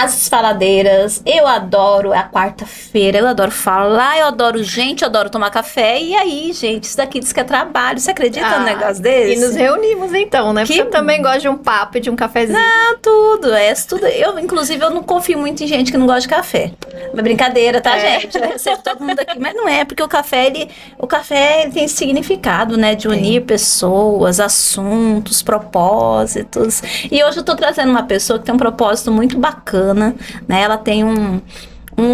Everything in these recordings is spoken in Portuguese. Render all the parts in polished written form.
As faladeiras, eu adoro a quarta-feira, eu adoro falar, eu adoro gente, eu adoro tomar café. E aí, gente, isso daqui diz que é trabalho. Você acredita num negócio desse? E nos reunimos então, né? Porque eu também gosto de um papo e de um cafezinho. Não, tudo. Inclusive, eu não confio muito em gente que não gosta de café. Mas brincadeira, tá, gente? Eu recebo todo mundo aqui. Mas não é, porque o café, ele tem esse significado, né? De unir pessoas, assuntos, propósitos. E hoje eu tô trazendo uma pessoa que tem um propósito muito bacana. Né? Ela tem um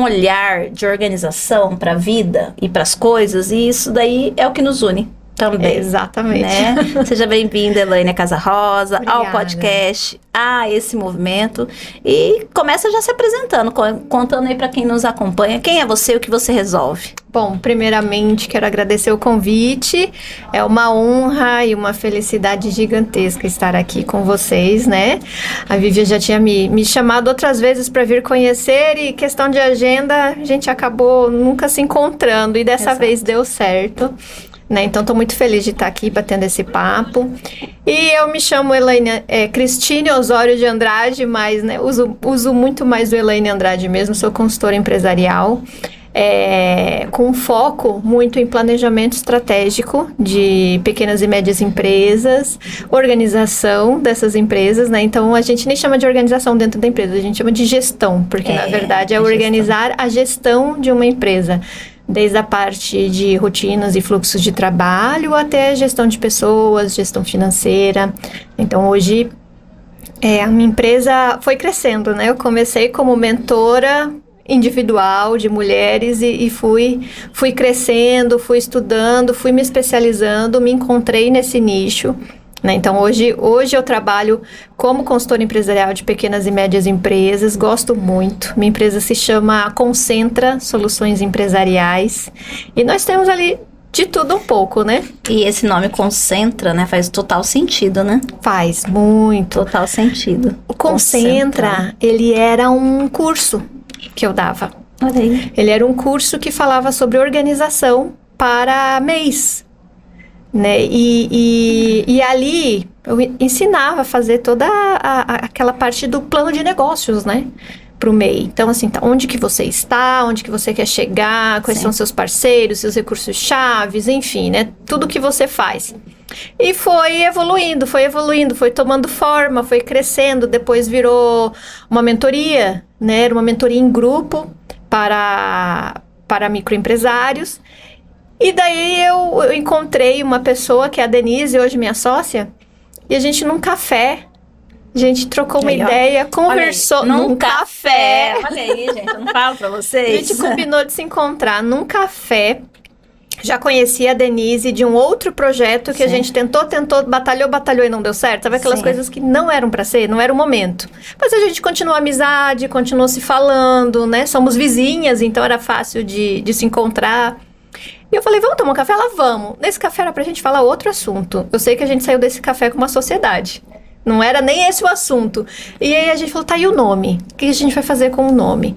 olhar de organização para a vida e para as coisas, e isso daí é o que nos une também. Exatamente. Né? Seja bem-vinda, Elaine Casa Rosa, Obrigada. ao podcast, a esse movimento. E começa já se apresentando, contando aí para quem nos acompanha, quem é você e o que você resolve. Bom, primeiramente quero agradecer o convite, é uma honra e uma felicidade gigantesca estar aqui com vocês, né? A Vivian já tinha me chamado outras vezes para vir conhecer e questão de agenda, a gente acabou nunca se encontrando e dessa vez deu certo. Né? Então, estou muito feliz de estar aqui batendo esse papo. E eu me chamo Elaine Cristine Osório de Andrade, mas né, uso muito mais o Elaine Andrade mesmo, sou consultora empresarial. Com foco muito em planejamento estratégico de pequenas e médias empresas, organização dessas empresas, né? Então, a gente nem chama de organização dentro da empresa, a gente chama de gestão, porque na verdade é organizar a gestão de uma empresa. Desde a parte de rotinas e fluxos de trabalho até gestão de pessoas, gestão financeira. Então, hoje, a minha empresa foi crescendo, né? Eu comecei como mentora individual de mulheres e fui crescendo, fui estudando, fui me especializando, me encontrei nesse nicho. Né? Então, hoje eu trabalho como consultora empresarial de pequenas e médias empresas, gosto muito. Minha empresa se chama Concentra Soluções Empresariais e nós temos ali de tudo um pouco, né? E esse nome Concentra, né, faz total sentido, né? Faz muito. Total sentido. O Concentra, ele era um curso que eu dava. Olha aí. Ele era um curso que falava sobre organização para MEIs. Né? E ali eu ensinava a fazer toda aquela parte do plano de negócios, né? Para o MEI. Então, assim, onde que você está, onde que você quer chegar, quais são seus parceiros, seus recursos chaves, enfim, né? Tudo que você faz. E foi evoluindo, foi tomando forma, foi crescendo, depois virou uma mentoria, né? Era uma mentoria em grupo para microempresários. E daí eu encontrei uma pessoa, que é a Denise, hoje minha sócia, e a gente num café, a gente trocou uma ideia, conversou num café. Olha aí, gente, eu não falo pra vocês. A gente combinou de se encontrar num café. Já conhecia a Denise de um outro projeto que a gente tentou, batalhou e não deu certo. Sabe aquelas coisas que não eram pra ser, não era o momento. Mas a gente continuou a amizade, continuou se falando, né? Somos vizinhas, então era fácil de se encontrar. E eu falei, vamos tomar um café? Ela, vamos. Nesse café era pra gente falar outro assunto. Eu sei que a gente saiu desse café com uma sociedade. Não era nem esse o assunto. E aí a gente falou, tá, e o nome? O que a gente vai fazer com o nome?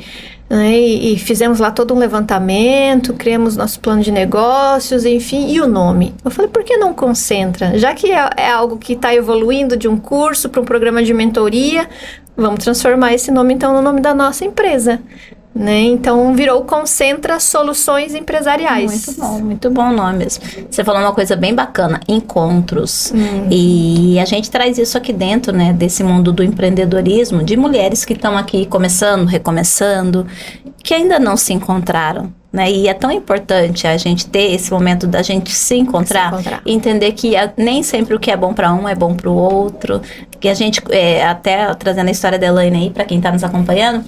E fizemos lá todo um levantamento, criamos nosso plano de negócios, enfim, e o nome? Eu falei, por que não Concentra? Já que é algo que está evoluindo de um curso para um programa de mentoria, vamos transformar esse nome, então, no nome da nossa empresa. Né? Então, virou Concentra Soluções Empresariais. Muito bom o nome mesmo. Você falou uma coisa bem bacana, encontros. E a gente traz isso aqui dentro, né, desse mundo do empreendedorismo, de mulheres que estão aqui começando, recomeçando, que ainda não se encontraram. Né? E é tão importante a gente ter esse momento da gente se encontrar. E entender que nem sempre o que é bom para um é bom para o outro. Que a gente, até trazendo a história da Elaine aí, para quem está nos acompanhando,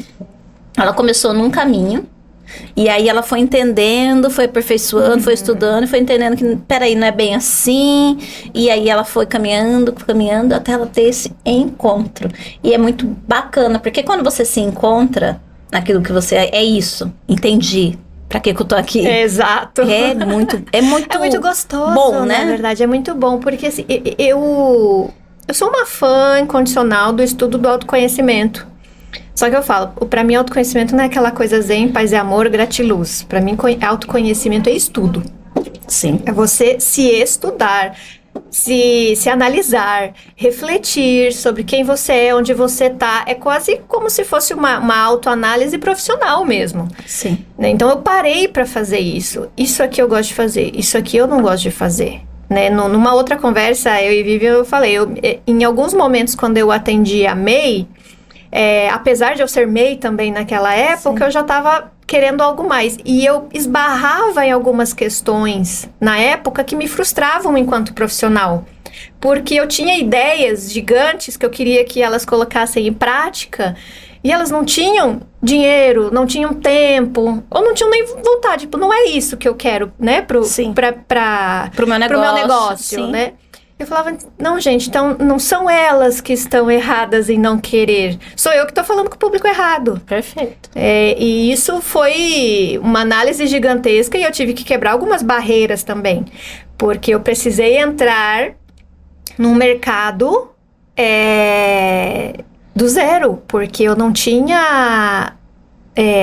ela começou num caminho, e aí ela foi entendendo, foi aperfeiçoando, foi estudando, foi entendendo que, peraí, não é bem assim, e aí ela foi caminhando, até ela ter esse encontro. E é muito bacana, porque quando você se encontra naquilo que você é isso, entendi. Pra que eu tô aqui? Exato. É muito gostoso, bom, né? Na verdade, é muito bom, porque assim, eu sou uma fã incondicional do estudo do autoconhecimento. Só que eu falo, pra mim autoconhecimento não é aquela coisa zen, paz e amor, gratiluz. Pra mim autoconhecimento é estudo. Sim. É você se estudar. se analisar, refletir sobre quem você é, onde você tá. É quase como se fosse uma autoanálise profissional mesmo. Sim. Né? Então eu parei para fazer isso. Isso aqui eu gosto de fazer, isso aqui eu não gosto de fazer. Né? Numa outra conversa, eu e Vivian, eu falei, em alguns momentos quando eu atendi a MEI, apesar de eu ser MEI também naquela época, sim, eu já estava querendo algo mais. E eu esbarrava em algumas questões na época que me frustravam enquanto profissional. Porque eu tinha ideias gigantes que eu queria que elas colocassem em prática e elas não tinham dinheiro, não tinham tempo, ou não tinham nem vontade. Tipo, não é isso que eu quero, né? Pro meu negócio, né? Eu falava, não, gente, então não são elas que estão erradas em não querer. Sou eu que estou falando com o público errado. Perfeito. E isso foi uma análise gigantesca e eu tive que quebrar algumas barreiras também. Porque eu precisei entrar num mercado do zero. Porque eu não tinha...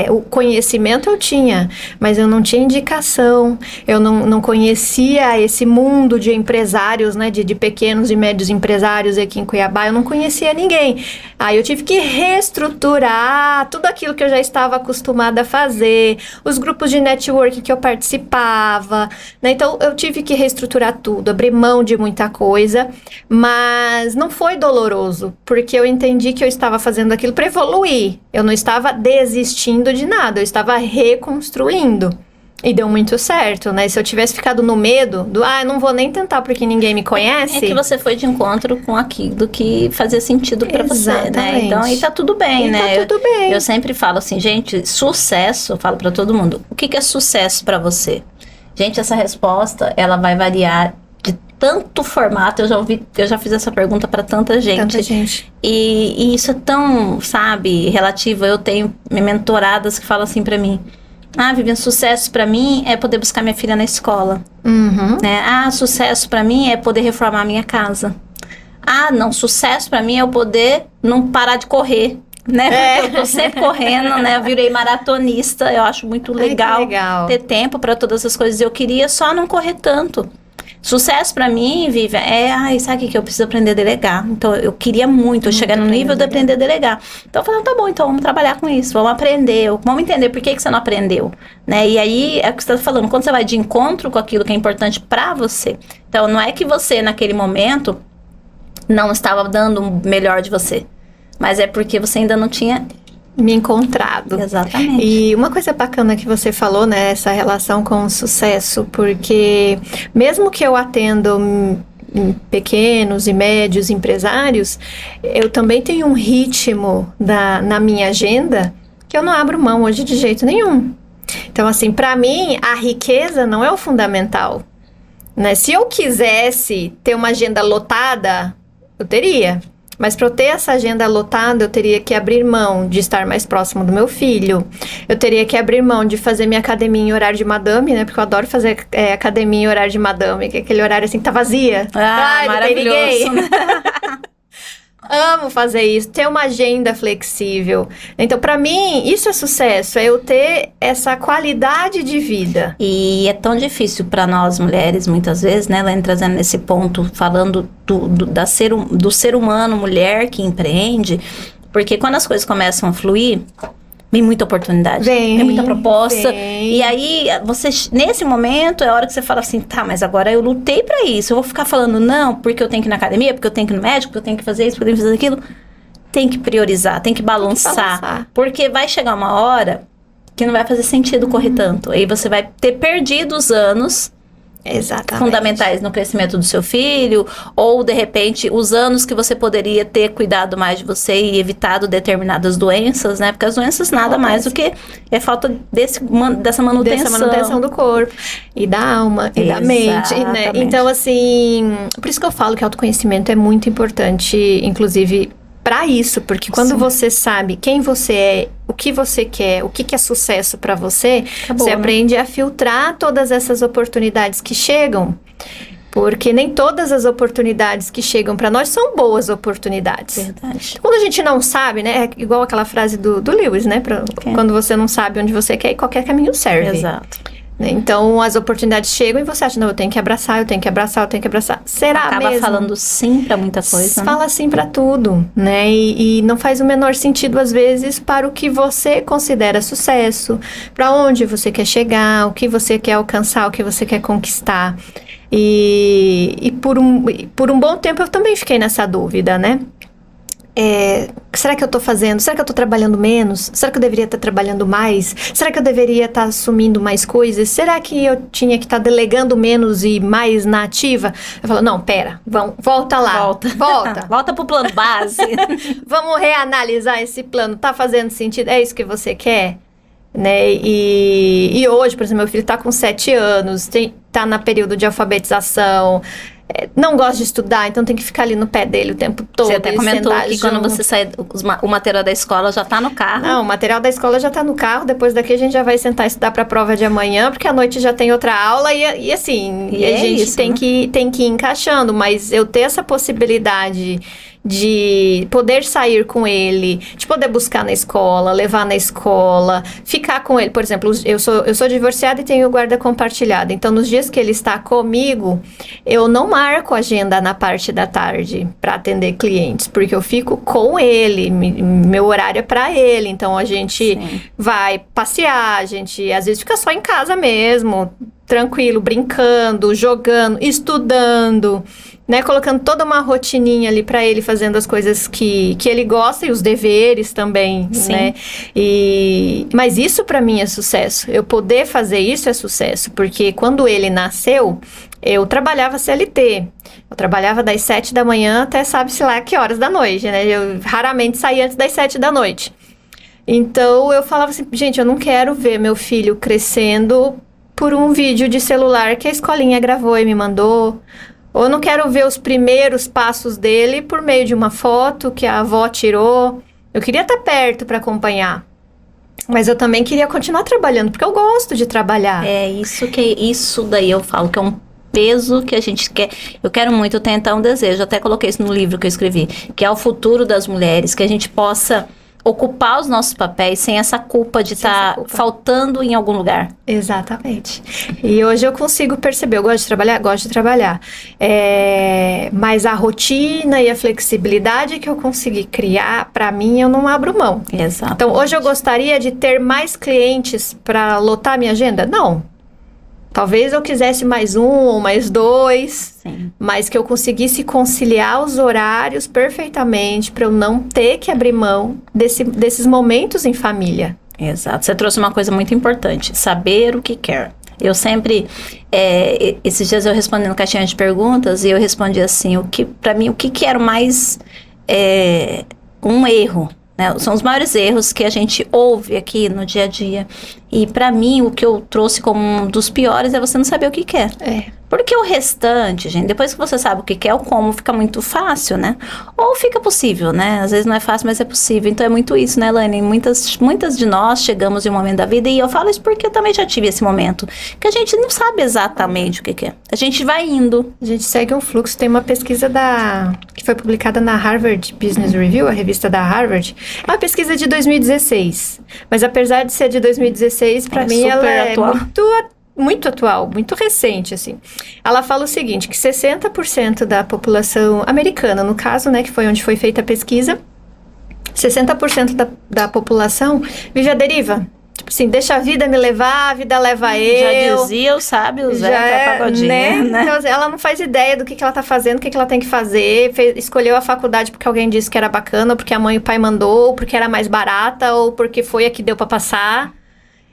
o conhecimento eu tinha, mas eu não tinha indicação, eu não conhecia esse mundo de empresários, né, de pequenos e médios empresários aqui em Cuiabá, eu não conhecia ninguém. Aí eu tive que reestruturar tudo aquilo que eu já estava acostumada a fazer, os grupos de networking que eu participava, né, então eu tive que reestruturar tudo, abrir mão de muita coisa, mas não foi doloroso, porque eu entendi que eu estava fazendo aquilo para evoluir, eu não estava desistindo de nada, eu estava reconstruindo. E deu muito certo, né? Se eu tivesse ficado no medo eu não vou nem tentar porque ninguém me conhece. É que você foi de encontro com aquilo que fazia sentido pra você, né? Então, aí tá tudo bem, né? Tá tudo bem. Eu sempre falo assim, gente, sucesso, eu falo pra todo mundo, o que é sucesso pra você? Gente, essa resposta, ela vai variar de tanto formato, eu já fiz essa pergunta pra tanta gente. Tanta gente. E isso é tão, sabe, relativo. Eu tenho mentoradas que falam assim pra mim, Vivian, sucesso pra mim é poder buscar minha filha na escola. Uhum. Né? Sucesso pra mim é poder reformar a minha casa. Não, sucesso pra mim é eu poder não parar de correr. Né? Porque eu tô sempre correndo, né? Eu virei maratonista, eu acho muito legal ter tempo pra todas essas coisas. Eu queria só não correr tanto. Sucesso pra mim, Vivian, sabe o que eu preciso aprender a delegar? Então, eu queria muito chegar no nível de aprender a delegar. Então, eu falei, tá bom, então vamos trabalhar com isso, vamos aprender, vamos entender por que você não aprendeu, né? E aí, é o que você tá falando, quando você vai de encontro com aquilo que é importante pra você. Então, não é que você, naquele momento, não estava dando o melhor de você, mas é porque você ainda não tinha... me encontrado. Exatamente. E uma coisa bacana que você falou, né, essa relação com o sucesso, porque mesmo que eu atendo pequenos e médios empresários, eu também tenho um ritmo na minha agenda que eu não abro mão hoje de jeito nenhum. Então, assim, para mim, a riqueza não é o fundamental, né? Se eu quisesse ter uma agenda lotada, eu teria. Mas para eu ter essa agenda lotada, eu teria que abrir mão de estar mais próximo do meu filho. Eu teria que abrir mão de fazer minha academia em horário de madame, né? Porque eu adoro fazer academia em horário de madame, que é aquele horário assim que tá vazia. Maravilhoso. Não tem ninguém. Amo fazer isso, ter uma agenda flexível. Então, pra mim, isso é sucesso, é eu ter essa qualidade de vida. E é tão difícil pra nós mulheres, muitas vezes, né, Lene, trazendo nesse ponto, falando do ser humano, mulher que empreende, porque quando as coisas começam a fluir, vem muita oportunidade, vem muita proposta, e aí você, nesse momento, é a hora que você fala assim, tá, mas agora eu lutei pra isso, eu vou ficar falando não, porque eu tenho que ir na academia, porque eu tenho que ir no médico, porque eu tenho que fazer isso, porque eu tenho que fazer aquilo. Tem que priorizar, tem que balançar, porque vai chegar uma hora que não vai fazer sentido correr tanto, aí você vai ter perdido os anos fundamentais no crescimento do seu filho, ou de repente os anos que você poderia ter cuidado mais de você e evitado determinadas doenças, né? Porque as doenças nada mais do que é falta dessa manutenção do corpo e da alma e da mente, né? Então, assim, por isso que eu falo que autoconhecimento é muito importante, inclusive para isso, porque quando você sabe quem você é, o que você quer, o que é sucesso para você, você aprende a filtrar todas essas oportunidades que chegam, porque nem todas as oportunidades que chegam para nós são boas oportunidades. Verdade. Quando a gente não sabe, né, é igual aquela frase do Lewis, né, quando você não sabe onde você quer ir, qualquer caminho serve. Exato. né? Então, as oportunidades chegam e você acha, não, eu tenho que abraçar, eu tenho que abraçar, eu tenho que abraçar. Será Acaba mesmo? falando sim pra muita coisa, né? Fala sim pra tudo, né? E não faz o menor sentido, às vezes, para o que você considera sucesso, para onde você quer chegar, o que você quer alcançar, o que você quer conquistar. E por um bom tempo eu também fiquei nessa dúvida, né? Será que eu tô fazendo? Será que eu tô trabalhando menos? Será que eu deveria estar trabalhando mais? Será que eu deveria estar assumindo mais coisas? Será que eu tinha que estar delegando menos e mais na ativa? Eu falo, não, pera, volta lá. Volta. Volta pro plano base. Vamos reanalisar esse plano. Tá fazendo sentido? É isso que você quer? Né? E hoje, por exemplo, meu filho tá com 7 anos, tá na período de alfabetização, não gosta de estudar, então tem que ficar ali no pé dele o tempo todo. Você até comentou que junto. quando você sai, o material da escola já tá no carro. Não, o material da escola já tá no carro, depois daqui a gente já vai sentar e estudar pra prova de amanhã, porque à noite já tem outra aula e assim, E a gente isso, tem, né? tem que ir encaixando, mas eu ter essa possibilidade de poder sair com ele, de poder buscar na escola, levar na escola, ficar com ele. Por exemplo, eu sou divorciada e tenho guarda compartilhada. Então, nos dias que ele está comigo, eu não marco agenda na parte da tarde para atender clientes, porque eu fico com ele, meu horário é para ele. Então, a gente vai passear, a gente às vezes fica só em casa mesmo, tranquilo, brincando, jogando, estudando, né, colocando toda uma rotininha ali pra ele, fazendo as coisas que ele gosta e os deveres também, Sim. né? Mas isso pra mim é sucesso. Eu poder fazer isso é sucesso, porque quando ele nasceu, eu trabalhava CLT. Eu trabalhava das 7 da manhã até sabe-se lá que horas da noite, né? Eu raramente saía antes das 7 da noite. Então, eu falava assim, gente, eu não quero ver meu filho crescendo por um vídeo de celular que a escolinha gravou e me mandou. Ou eu não quero ver os primeiros passos dele por meio de uma foto que a avó tirou. Eu queria estar perto para acompanhar. Mas eu também queria continuar trabalhando, porque eu gosto de trabalhar. Isso daí eu falo que é um peso que a gente quer. Eu quero muito tentar um desejo, até coloquei isso no livro que eu escrevi, que é o futuro das mulheres, que a gente possa ocupar os nossos papéis sem essa culpa de estar faltando em algum lugar. Exatamente. E hoje eu consigo perceber, eu gosto de trabalhar. Mas a rotina e a flexibilidade que eu consegui criar, para mim, eu não abro mão. Exato. Então, hoje eu gostaria de ter mais clientes para lotar minha agenda? Não. Talvez eu quisesse mais 1 ou mais 2, Sim. mas que eu conseguisse conciliar os horários perfeitamente para eu não ter que abrir mão desses momentos em família. Exato. Você trouxe uma coisa muito importante, saber o que quer. Eu sempre, esses dias eu respondi no caixinha de perguntas e eu respondi assim, para mim, o que era mais um erro, né? São os maiores erros que a gente ouve aqui no dia a dia. E para mim, o que eu trouxe como um dos piores é você não saber o que quer. Porque o restante, gente, depois que você sabe o que quer, o como fica muito fácil, né? Ou fica possível, né? Às vezes não é fácil, mas é possível. Então é muito isso, né, Elaine? Muitas de nós chegamos em um momento da vida, e eu falo isso porque eu também já tive esse momento, que a gente não sabe exatamente o que quer. A gente vai indo. A gente segue um fluxo. Tem uma pesquisa que foi publicada na Harvard Business Review, a revista da Harvard. É uma pesquisa de 2016. Mas apesar de ser de 2016, para mim ela é muito atual, muito recente, assim. Ela fala o seguinte, que 60% da população americana, no caso, né, que foi onde foi feita a pesquisa, 60% da população vive à deriva. Tipo assim, deixa a vida me levar, a vida leva eu. Já dizia o sábio Zé Pagodinho, né? Então, assim, ela não faz ideia do que ela tá fazendo, o que ela tem que fazer. Escolheu a faculdade porque alguém disse que era bacana, ou porque a mãe e o pai mandou, ou porque era mais barata, ou porque foi a que deu pra passar.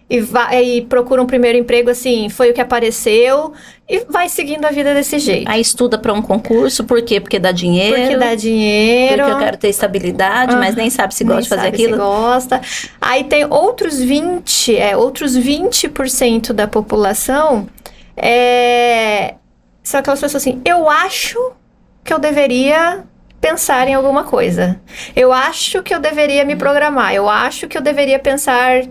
E procura um primeiro emprego, assim, foi o que apareceu, e vai seguindo a vida desse jeito. Aí estuda para um concurso, por quê? Porque dá dinheiro. Porque dá dinheiro. Porque eu quero ter estabilidade, mas nem sabe se gosta de fazer aquilo. Se gosta. Aí tem outros 20% da população, são aquelas pessoas assim, eu acho que eu deveria pensar em alguma coisa. Eu acho que eu deveria me programar. Eu acho que eu deveria pensar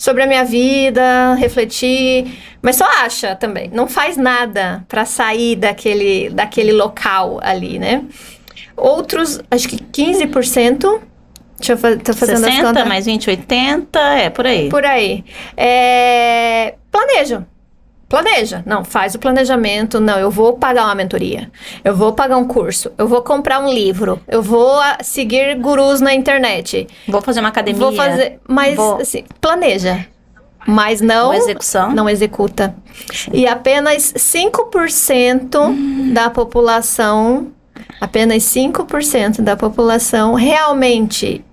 sobre a minha vida, refletir, mas só acha também, não faz nada para sair daquele local ali, né? Outros, acho que 15%, tô fazendo 60, as contas. mais 20, 80, por aí. Por aí. Planejam. Planeja. Não, faz o planejamento. Não, eu vou pagar uma mentoria. Eu vou pagar um curso. Eu vou comprar um livro. Eu vou seguir gurus na internet. Vou fazer uma academia. Vou fazer... Mas, assim, planeja. Mas não... execução. Não executa. E apenas 5% da população... Apenas 5% da população realmente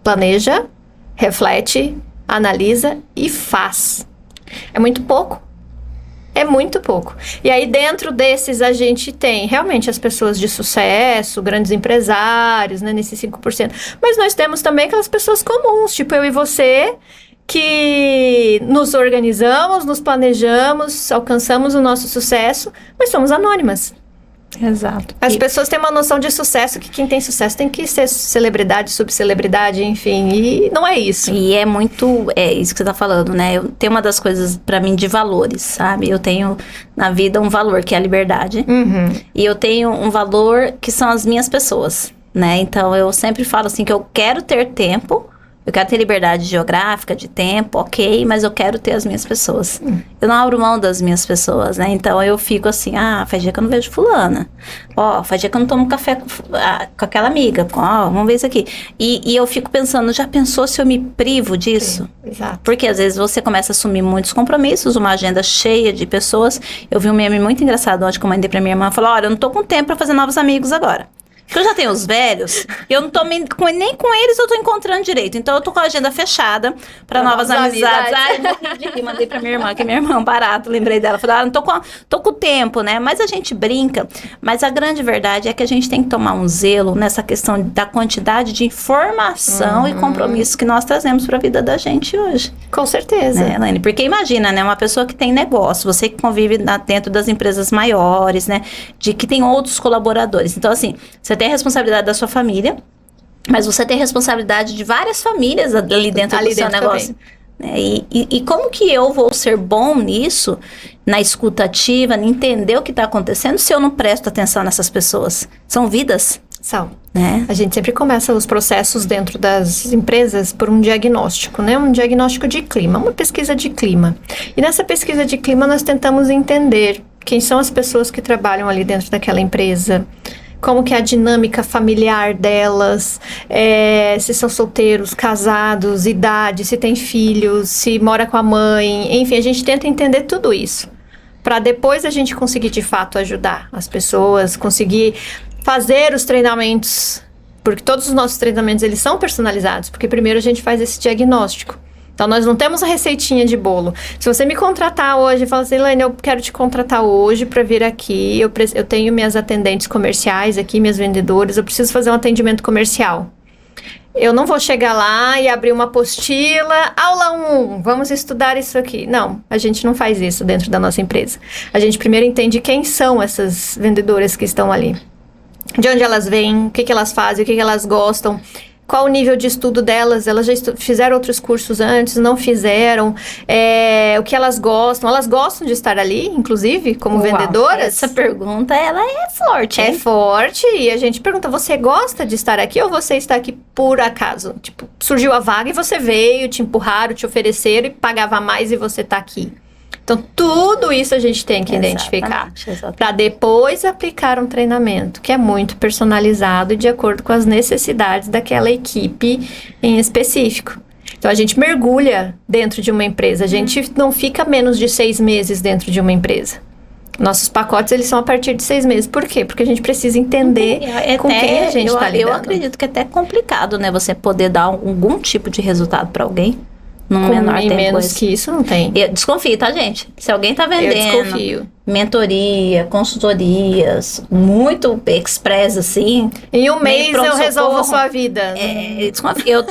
planeja, reflete, analisa e faz. É muito pouco. É muito pouco. E aí, dentro desses, a gente tem realmente as pessoas de sucesso, grandes empresários, né, nesses 5%. Mas nós temos também aquelas pessoas comuns, tipo eu e você, que nos organizamos, nos planejamos, alcançamos o nosso sucesso, mas somos anônimas. Exato. As pessoas têm uma noção de sucesso, que quem tem sucesso tem que ser celebridade, subcelebridade, enfim, e não é isso. E é muito, é isso que você tá falando, né? Tem uma das coisas pra mim de valores, sabe? Eu tenho na vida um valor que é a liberdade. E eu tenho um valor que são as minhas pessoas, né? Então eu sempre falo assim que eu quero ter tempo. Eu quero ter liberdade geográfica, de tempo, ok, mas eu quero ter as minhas pessoas. Eu não abro mão das minhas pessoas, né? Então, eu fico assim, faz dia que eu não vejo fulana. Faz dia que eu não tomo café com aquela amiga. Vamos ver isso aqui. E eu fico pensando, já pensou se eu me privo disso? Sim, exato. Porque às vezes você começa a assumir muitos compromissos, uma agenda cheia de pessoas. Eu vi um meme muito engraçado ontem que eu mandei pra minha irmã, falou, olha, eu não tô com tempo pra fazer novos amigos agora. Porque eu já tenho os velhos, eu não tô nem com eles eu tô encontrando direito. Então eu tô com a agenda fechada pra novas amizades. Ai, morri de rir, mandei pra minha irmã, que é minha irmã barato, lembrei dela. Falei, não tô com o tempo, né? Mas a gente brinca. Mas a grande verdade é que a gente tem que tomar um zelo nessa questão da quantidade de informação e compromisso que nós trazemos pra vida da gente hoje. Com certeza. Né, Elaine? Porque imagina, né? Uma pessoa que tem negócio, você que convive dentro das empresas maiores, né? De que tem outros colaboradores. Então, assim, você tem a responsabilidade da sua família, mas você tem a responsabilidade de várias famílias ali dentro do seu negócio. Né? E como que eu vou ser bom nisso, na escuta ativa, em entender o que está acontecendo, se eu não presto atenção nessas pessoas? São vidas. São. Né? A gente sempre começa os processos dentro das empresas por um diagnóstico, né? Um diagnóstico de clima, uma pesquisa de clima. E nessa pesquisa de clima nós tentamos entender quem são as pessoas que trabalham ali dentro daquela empresa, como que é a dinâmica familiar delas, se são solteiros, casados, idade, se tem filhos, se mora com a mãe, enfim, a gente tenta entender tudo isso, para depois a gente conseguir de fato ajudar as pessoas, conseguir fazer os treinamentos, porque todos os nossos treinamentos eles são personalizados, porque primeiro a gente faz esse diagnóstico. Então, nós não temos a receitinha de bolo. Se você me contratar hoje e falar assim, Elaine, eu quero te contratar hoje para vir aqui, eu tenho minhas atendentes comerciais aqui, minhas vendedoras, eu preciso fazer um atendimento comercial. Eu não vou chegar lá e abrir uma apostila, aula 1, vamos estudar isso aqui. Não, a gente não faz isso dentro da nossa empresa. A gente primeiro entende quem são essas vendedoras que estão ali. De onde elas vêm, o que elas fazem, o que elas gostam. Qual o nível de estudo delas? Elas já fizeram outros cursos antes, não fizeram? O que elas gostam? Elas gostam de estar ali, inclusive, como vendedoras? Essa pergunta, ela é forte, hein? É forte, e a gente pergunta, você gosta de estar aqui ou você está aqui por acaso? Tipo, surgiu a vaga e você veio, te empurraram, te ofereceram e pagava mais e você está aqui. Então, tudo isso a gente tem que identificar para depois aplicar um treinamento que é muito personalizado e de acordo com as necessidades daquela equipe em específico. Então, a gente mergulha dentro de uma empresa. A gente não fica menos de 6 meses dentro de uma empresa. Nossos pacotes, eles são a partir de 6 meses. Por quê? Porque a gente precisa entender com quem a gente está lidando. Eu acredito que é até complicado, né? Você poder dar algum tipo de resultado para alguém. Num menor tempo. Menos que isso, não tem. Eu desconfio, tá, gente? Se alguém tá vendendo... Eu desconfio. Mentoria, consultorias, muito express, assim... Em um mês eu resolvo a sua vida. Eu desconfio,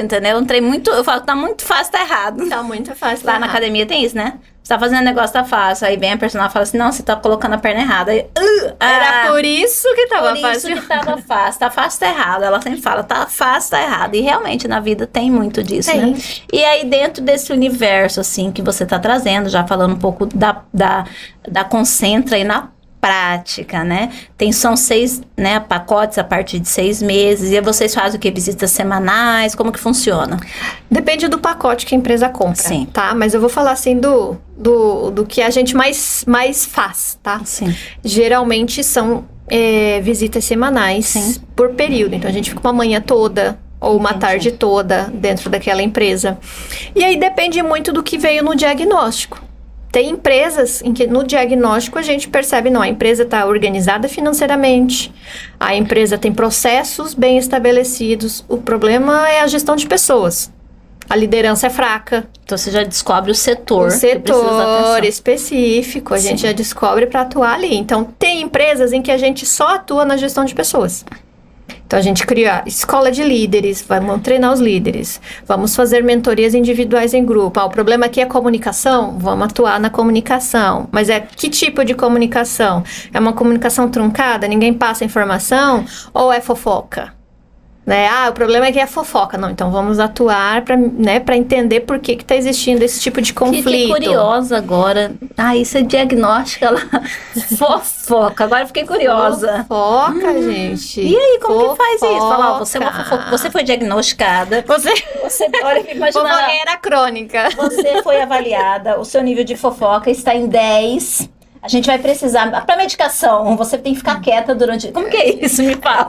entendeu? Eu entrei muito... Eu falo, tá muito fácil, tá errado. Tá muito fácil, Lá na academia tem isso, né? Você tá fazendo negócio, tá fácil. Aí vem a personal e fala assim, não, você tá colocando a perna errada. Aí, era por isso que tava fácil. Por isso que tava fácil. Tá fácil, tá errado. Ela sempre fala, tá fácil, tá errado. E realmente na vida tem muito disso, né? E aí dentro desse universo, assim, que você tá trazendo, já falando um pouco da Concentra e na prática, né? São 6, né, pacotes a partir de 6 meses. E vocês fazem o quê? Visitas semanais? Como que funciona? Depende do pacote que a empresa compra, Sim. Tá? Mas eu vou falar assim do que a gente mais faz, tá? Sim. Geralmente são visitas semanais Sim. por período. Então, a gente fica uma manhã toda ou uma tarde toda dentro daquela empresa. E aí depende muito do que veio no diagnóstico. Tem empresas em que no diagnóstico a gente percebe, não, a empresa está organizada financeiramente, a empresa tem processos bem estabelecidos, o problema é a gestão de pessoas. A liderança é fraca. Então você já descobre o setor. O setor que específico, a gente já descobre para atuar ali. Então, tem empresas em que a gente só atua na gestão de pessoas. Então, a gente cria escola de líderes, vamos treinar os líderes, vamos fazer mentorias individuais em grupo. O problema aqui é comunicação, vamos atuar na comunicação. Mas que tipo de comunicação? É uma comunicação truncada, ninguém passa informação? Ou é fofoca? Né? O problema é que é fofoca. Não, então vamos atuar para entender por que está existindo esse tipo de conflito. Fiquei curiosa agora. Isso é diagnóstica lá. Fofoca. Agora fiquei curiosa. Fofoca, gente. E aí, como que faz isso? Fala, você é uma fofoca. Você foi diagnosticada. Você olha, imagina. Fofoqueira crônica. Você foi avaliada. O seu nível de fofoca está em 10. A gente vai precisar, para medicação, você tem que ficar quieta durante... Como que é isso? Me fala.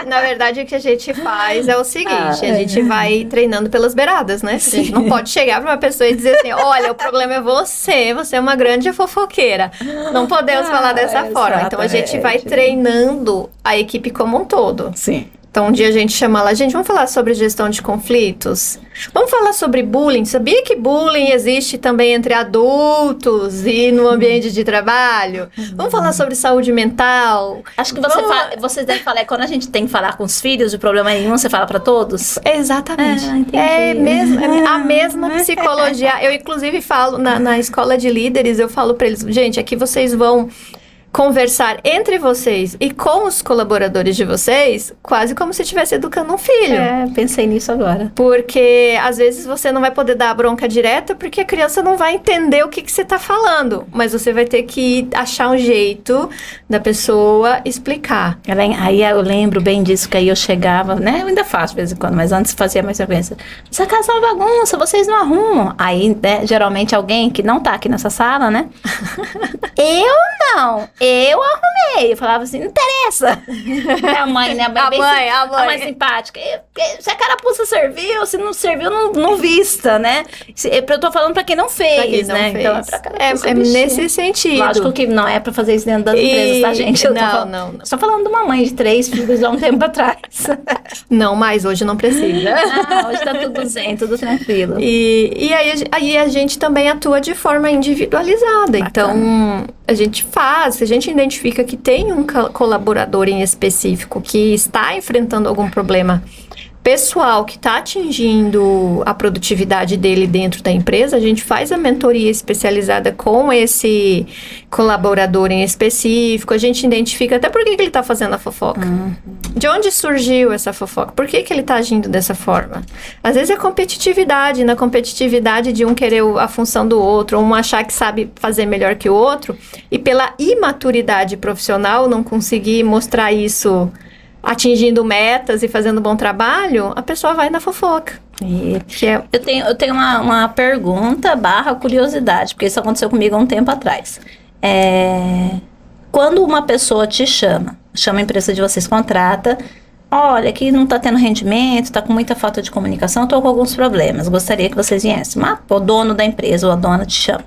Na verdade, o que a gente faz é o seguinte, a gente vai treinando pelas beiradas, né? Sim. A gente não pode chegar para uma pessoa e dizer assim, olha, o problema é você é uma grande fofoqueira. Não podemos falar dessa forma. Então, a gente vai treinando a equipe como um todo. Sim. Então, um dia a gente chama lá, gente, vamos falar sobre gestão de conflitos? Vamos falar sobre bullying? Sabia que bullying existe também entre adultos e no ambiente de trabalho? Vamos falar sobre saúde mental? Acho que você deve falar, quando a gente tem que falar com os filhos, o problema é nenhum, você fala para todos? Exatamente. Entendi. A mesma psicologia. Eu, inclusive, falo na escola de líderes, eu falo para eles, gente, aqui vocês vão conversar entre vocês e com os colaboradores de vocês, quase como se estivesse educando um filho. Pensei nisso agora. Porque, às vezes, você não vai poder dar a bronca direta, porque a criança não vai entender o que você está falando. Mas você vai ter que achar um jeito da pessoa explicar. Aí eu lembro bem disso, que aí eu chegava, né? Eu ainda faço de vez em quando, mas antes fazia mais frequência. Essa casa é uma bagunça, vocês não arrumam. Aí, né, geralmente alguém que não tá aqui nessa sala, né? Eu não. Eu arrumei. Eu falava assim, não interessa. A mãe, né? A mãe simpática. Se a carapuça serviu, se não serviu, não vista, né? Eu tô falando pra quem não fez, né? Então é pra carapuça é nesse sentido. Lógico que não é pra fazer isso dentro das empresas, tá, gente? Não. Estou falando de uma mãe de 3 filhos há um tempo atrás. Não, mas hoje não precisa. Hoje tá tudo zen, tudo tranquilo. E aí a gente também atua de forma individualizada. Bacana. Então, a gente faz, se a gente identifica que tem um colaborador em específico que está enfrentando algum problema pessoal que está atingindo a produtividade dele dentro da empresa, a gente faz a mentoria especializada com esse colaborador em específico, a gente identifica até por que ele está fazendo a fofoca. De onde surgiu essa fofoca? Por que ele está agindo dessa forma? Às vezes é competitividade, na competitividade de um querer a função do outro, ou um achar que sabe fazer melhor que o outro, e pela imaturidade profissional não conseguir mostrar isso atingindo metas e fazendo bom trabalho, a pessoa vai na fofoca. Eu tenho uma pergunta / curiosidade, porque isso aconteceu comigo há um tempo atrás. Quando uma pessoa te chama a empresa de vocês, contrata, olha, aqui não tá tendo rendimento, tá com muita falta de comunicação, tô com alguns problemas, gostaria que vocês viessem. Mas o dono da empresa ou a dona te chama.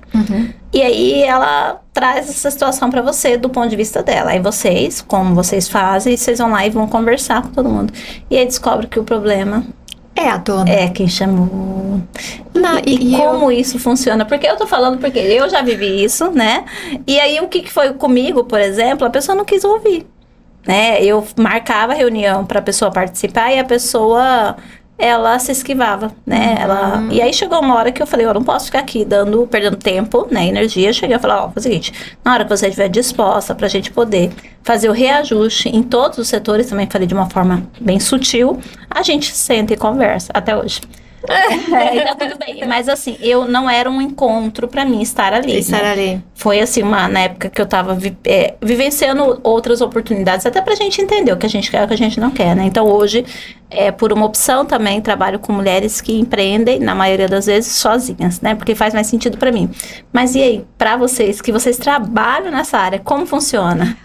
E aí ela traz essa situação pra você do ponto de vista dela. Aí vocês, como vocês fazem, vocês vão lá e vão conversar com todo mundo. E aí descobre que o problema é a dona. É quem chamou. Como isso funciona? Porque eu tô falando, porque eu já vivi isso, né? E aí o que foi comigo, por exemplo, a pessoa não quis ouvir. Né? Eu marcava a reunião para a pessoa participar e a pessoa, ela se esquivava, né? E aí chegou uma hora que eu falei, eu não posso ficar aqui perdendo tempo, né? Energia. Eu cheguei a falar, é o seguinte, na hora que você estiver disposta pra gente poder fazer o reajuste em todos os setores, também falei de uma forma bem sutil, a gente senta e conversa, até hoje. E tá tudo bem. Mas assim, eu não era um encontro pra mim estar ali. Estar né? ali. Foi assim, na época que eu tava vivenciando outras oportunidades, até pra gente entender o que a gente quer e o que a gente não quer, né? Então hoje, por uma opção também, trabalho com mulheres que empreendem, na maioria das vezes, sozinhas, né? Porque faz mais sentido pra mim. Mas e aí, pra vocês, que vocês trabalham nessa área, como funciona?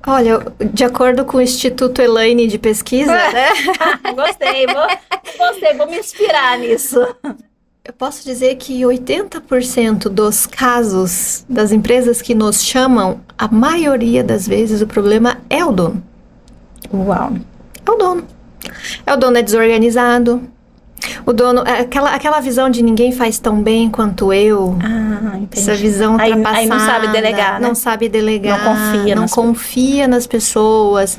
Olha, de acordo com o Instituto Elaine de Pesquisa, né? Gostei, vou me inspirar nisso. Eu posso dizer que 80% dos casos das empresas que nos chamam, a maioria das vezes o problema é o dono. Uau. É o dono. O dono é desorganizado. O dono, aquela visão de ninguém faz tão bem quanto eu. Ah, entendi. Essa visão ultrapassada. Aí não sabe delegar, né? Não sabe delegar. Não confia nas pessoas.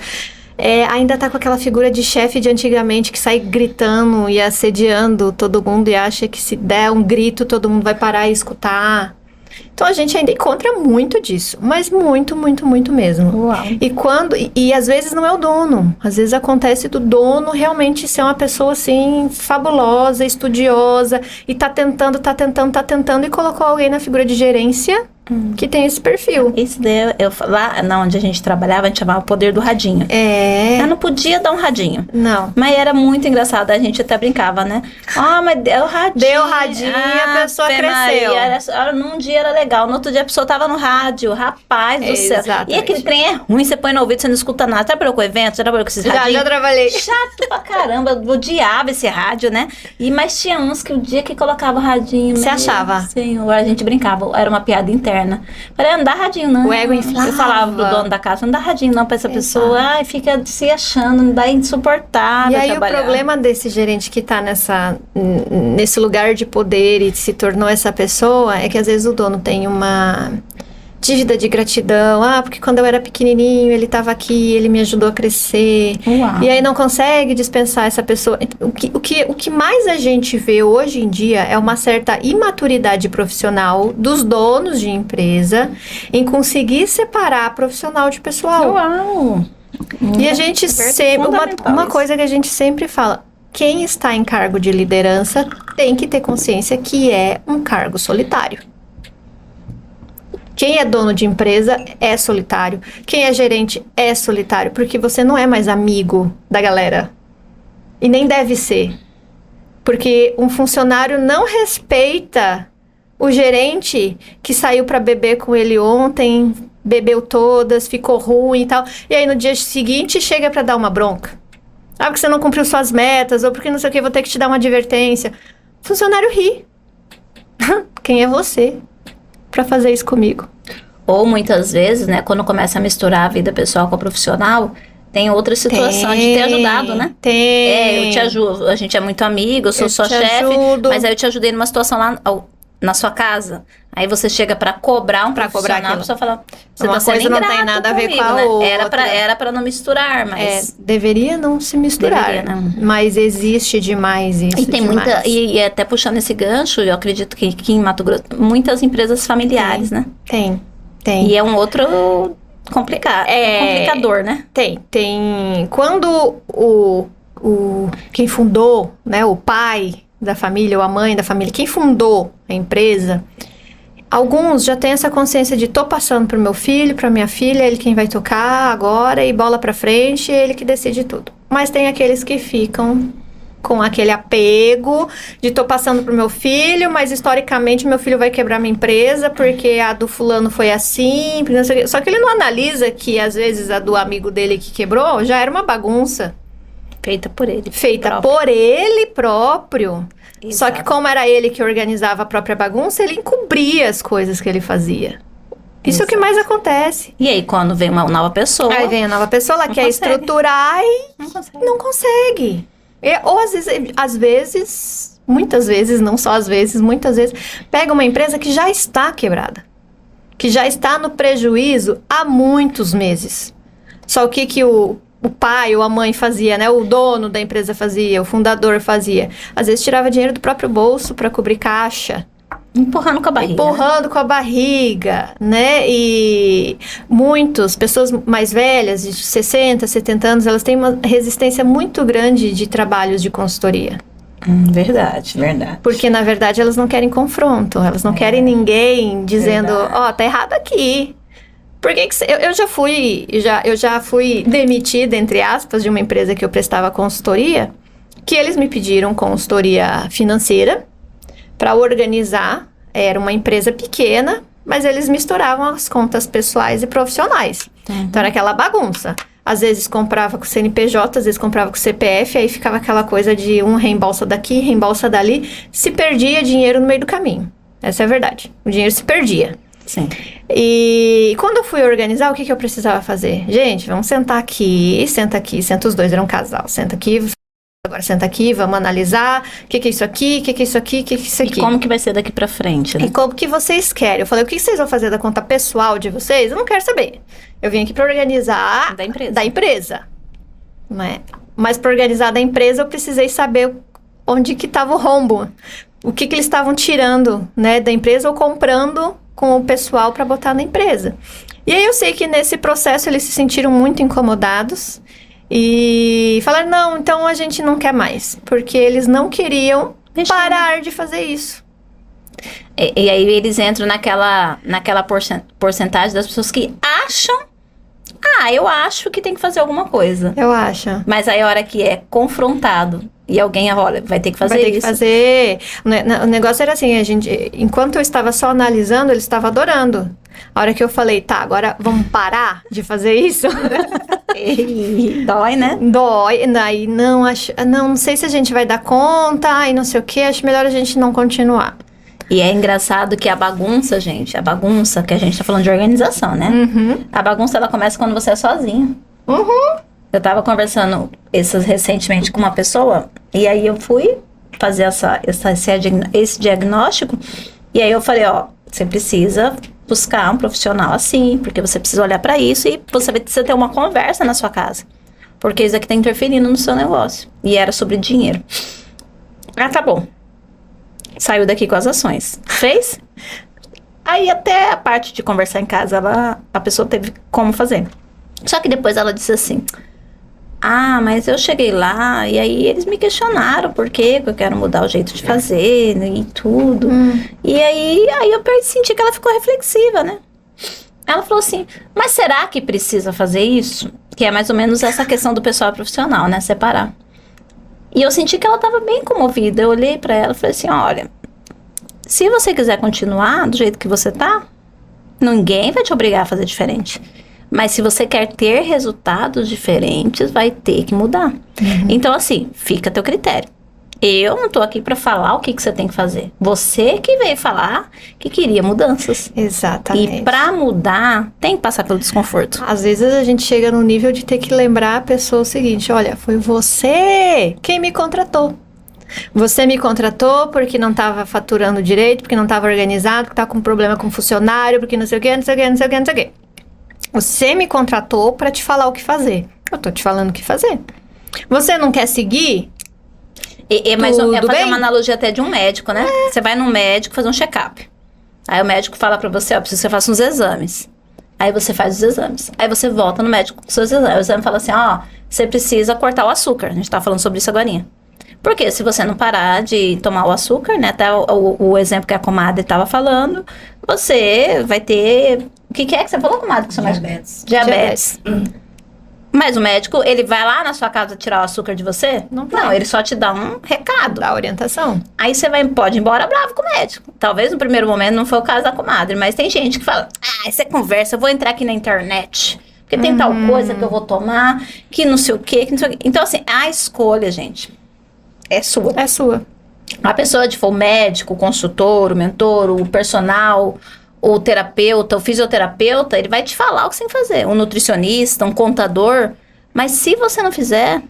Ainda tá com aquela figura de chefe de antigamente que sai gritando e assediando todo mundo e acha que se der um grito todo mundo vai parar e escutar. Então a gente ainda encontra muito disso, mas muito, muito, muito mesmo. Uau. E às vezes não é o dono, às vezes acontece do dono realmente ser uma pessoa assim fabulosa, estudiosa e tá tentando e colocou alguém na figura de gerência que tem esse perfil. Isso daí, lá onde a gente trabalhava, a gente chamava o poder do radinho. Eu não podia dar um radinho. Não. Mas era muito engraçado, a gente até brincava, né? Mas deu radinho. Deu radinho e a pessoa cresceu. Num dia era legal, no outro dia a pessoa tava no rádio, rapaz do céu. Exatamente. E aquele trem é ruim, você põe no ouvido, você não escuta nada. Já trabalhou com eventos? Já trabalhou com esses radinhos? Já trabalhei. Chato pra caramba, eu odiava esse rádio, né? Mas tinha uns que o dia que colocava o radinho... Você achava? Senhor, a gente brincava, era uma piada interna. Falei, não dá radinho não. O ego inflava. Eu falava pro dono da casa, não dá radinho não pra essa pessoa. Ai, fica se achando, não dá insuportável. E aí trabalhar. O problema desse gerente que tá nesse lugar de poder e se tornou essa pessoa, é que às vezes o dono tem uma dívida de gratidão. Porque quando eu era pequenininho, ele tava aqui, ele me ajudou a crescer. Uau. E aí não consegue dispensar essa pessoa. O que mais a gente vê hoje em dia é uma certa imaturidade profissional dos donos de empresa em conseguir separar profissional de pessoal. Uau! E a gente sempre... Uma coisa que a gente sempre fala... Quem está em cargo de liderança tem que ter consciência que é um cargo solitário. Quem é dono de empresa é solitário. Quem é gerente é solitário. Porque você não é mais amigo da galera. E nem deve ser. Porque um funcionário não respeita o gerente que saiu para beber com ele ontem, bebeu todas, ficou ruim e tal. E aí no dia seguinte chega para dar uma bronca. Porque você não cumpriu suas metas, ou porque não sei o que, vou ter que te dar uma advertência. O funcionário ri. Quem é você para fazer isso comigo? Ou muitas vezes, né, quando começa a misturar a vida pessoal com a profissional, tem outra situação de ter ajudado, né? Tem. Eu te ajudo, a gente é muito amigo, eu sou sua chefe, mas aí eu te ajudei numa situação lá na sua casa. Aí você chega pra cobrar um profissional, a pessoa fala, você uma tá sendo coisa não ingrato tem nada comigo, a ver com a né? outra. Era pra não misturar, mas... deveria não se misturar. Deveria, não. Mas existe demais isso. E tem demais. e até puxando esse gancho, eu acredito que aqui em Mato Grosso, muitas empresas familiares, né? Tem. E é um outro complicador, né? Tem. Quando quem fundou, né, o pai da família ou a mãe da família, quem fundou a empresa, alguns já têm essa consciência de tô passando pro meu filho, pra minha filha, ele quem vai tocar agora e bola pra frente, ele que decide tudo. Mas tem aqueles que ficam com aquele apego de tô passando pro meu filho, mas historicamente meu filho vai quebrar minha empresa porque a do fulano foi assim, não sei o quê. Só que ele não analisa que às vezes a do amigo dele que quebrou já era uma bagunça. Feita por ele. Por ele próprio. Exato. Só que como era ele que organizava a própria bagunça, ele encobria as coisas que ele fazia. Isso é o que mais acontece. E aí, quando vem uma nova pessoa... Aí vem a nova pessoa, ela quer estruturar e não consegue. Ou às vezes, muitas vezes, não só às vezes, muitas vezes, pega uma empresa que já está quebrada. Que já está no prejuízo há muitos meses. Só o que o pai ou a mãe fazia, né? O dono da empresa fazia, o fundador fazia. Às vezes tirava dinheiro do próprio bolso para cobrir caixa. Empurrando com a barriga. Né? E pessoas mais velhas, de 60, 70 anos, elas têm uma resistência muito grande de trabalhos de consultoria. Verdade, verdade. Porque, na verdade, elas não querem confronto. Elas não querem ninguém dizendo, tá errado aqui. Por que você... Eu já fui demitida, entre aspas, de uma empresa que eu prestava consultoria, que eles me pediram consultoria financeira para organizar. Era uma empresa pequena, mas eles misturavam as contas pessoais e profissionais. Então, era aquela bagunça. Às vezes comprava com CNPJ, às vezes comprava com CPF, aí ficava aquela coisa de um reembolsa daqui, reembolsa dali. Se perdia dinheiro no meio do caminho. Essa é a verdade. O dinheiro se perdia. Sim. E quando eu fui organizar, o que eu precisava fazer? Gente, vamos sentar aqui, senta os dois, era um casal. Senta aqui, agora senta aqui, vamos analisar o que é isso aqui, o que é isso aqui, o que é isso aqui. E como que vai ser daqui pra frente, né? E como que vocês querem? Eu falei, o que vocês vão fazer da conta pessoal de vocês? Eu não quero saber. Eu vim aqui para organizar da empresa. Não é? Mas para organizar da empresa, eu precisei saber onde que estava o rombo. O que eles estavam tirando, né, da empresa ou comprando com o pessoal para botar na empresa. E aí eu sei que nesse processo eles se sentiram muito incomodados e falaram, não, então a gente não quer mais. Porque eles não queriam parar de fazer isso. E aí eles entram naquela porcentagem das pessoas que acham, eu acho que tem que fazer alguma coisa. Eu acho. Mas aí a hora que é confrontado e alguém, olha, vai ter que fazer isso. Vai ter que fazer. O negócio era assim, enquanto eu estava só analisando, ele estava adorando. A hora que eu falei, tá, agora vamos parar de fazer isso? Dói, né? Dói. Aí não sei se a gente vai dar conta, e não sei o quê, acho melhor a gente não continuar. E é engraçado que a bagunça, gente, que a gente tá falando de organização, né? A bagunça, ela começa quando você é sozinho. Eu tava conversando recentemente com uma pessoa, e aí eu fui fazer esse diagnóstico, e aí eu falei, você precisa buscar um profissional assim, porque você precisa olhar pra isso, e você precisa ter uma conversa na sua casa. Porque isso aqui tá interferindo no seu negócio. E era sobre dinheiro. Tá bom. Saiu daqui com as ações. Fez? Aí até a parte de conversar em casa, a pessoa teve como fazer. Só que depois ela disse assim, mas eu cheguei lá e aí eles me questionaram por que eu quero mudar o jeito de fazer, né, e tudo. E aí eu senti que ela ficou reflexiva, né? Ela falou assim, mas será que precisa fazer isso? Que é mais ou menos essa questão do pessoal profissional, né? Separar. E eu senti que ela estava bem comovida. Eu olhei para ela e falei assim, olha, se você quiser continuar do jeito que você tá, ninguém vai te obrigar a fazer diferente. Mas se você quer ter resultados diferentes, vai ter que mudar. Então, assim, fica a teu critério. Eu não tô aqui para falar o que você tem que fazer. Você que veio falar que queria mudanças. Exatamente. E para mudar, tem que passar pelo desconforto. Às vezes a gente chega no nível de ter que lembrar a pessoa o seguinte, olha, foi você quem me contratou. Você me contratou porque não estava faturando direito, porque não estava organizado, porque estava com problema com funcionário, porque não sei o quê, não sei o quê, não sei o quê, não sei o quê. Você me contratou para te falar o que fazer. Eu tô te falando o que fazer. Você não quer seguir? Mas é fazer uma analogia até de um médico, né? Você vai num médico fazer um check-up. Aí o médico fala pra você, preciso que você faça uns exames. Aí você faz os exames. Aí você volta no médico com seus exames. O exame fala assim, você precisa cortar o açúcar. A gente tá falando sobre isso agorinha. Porque se você não parar de tomar o açúcar, né? Até o exemplo que a comadre estava falando, você vai ter... O que é que você falou, comadre? Que Diabetes. Mas o médico, ele vai lá na sua casa tirar o açúcar de você? Não, ele só te dá um recado. Dá orientação. Aí você pode ir embora bravo com o médico. Talvez no primeiro momento não foi o caso da comadre, mas tem gente que fala, você conversa, eu vou entrar aqui na internet, porque tem tal coisa que eu vou tomar, que não sei o quê, que não sei o quê. Então, assim, a escolha, gente, é sua. É sua. A pessoa, o médico, o consultor, o mentor, o personal, o terapeuta, o fisioterapeuta, ele vai te falar o que você tem que fazer. Um nutricionista, um contador. Mas se você não fizer...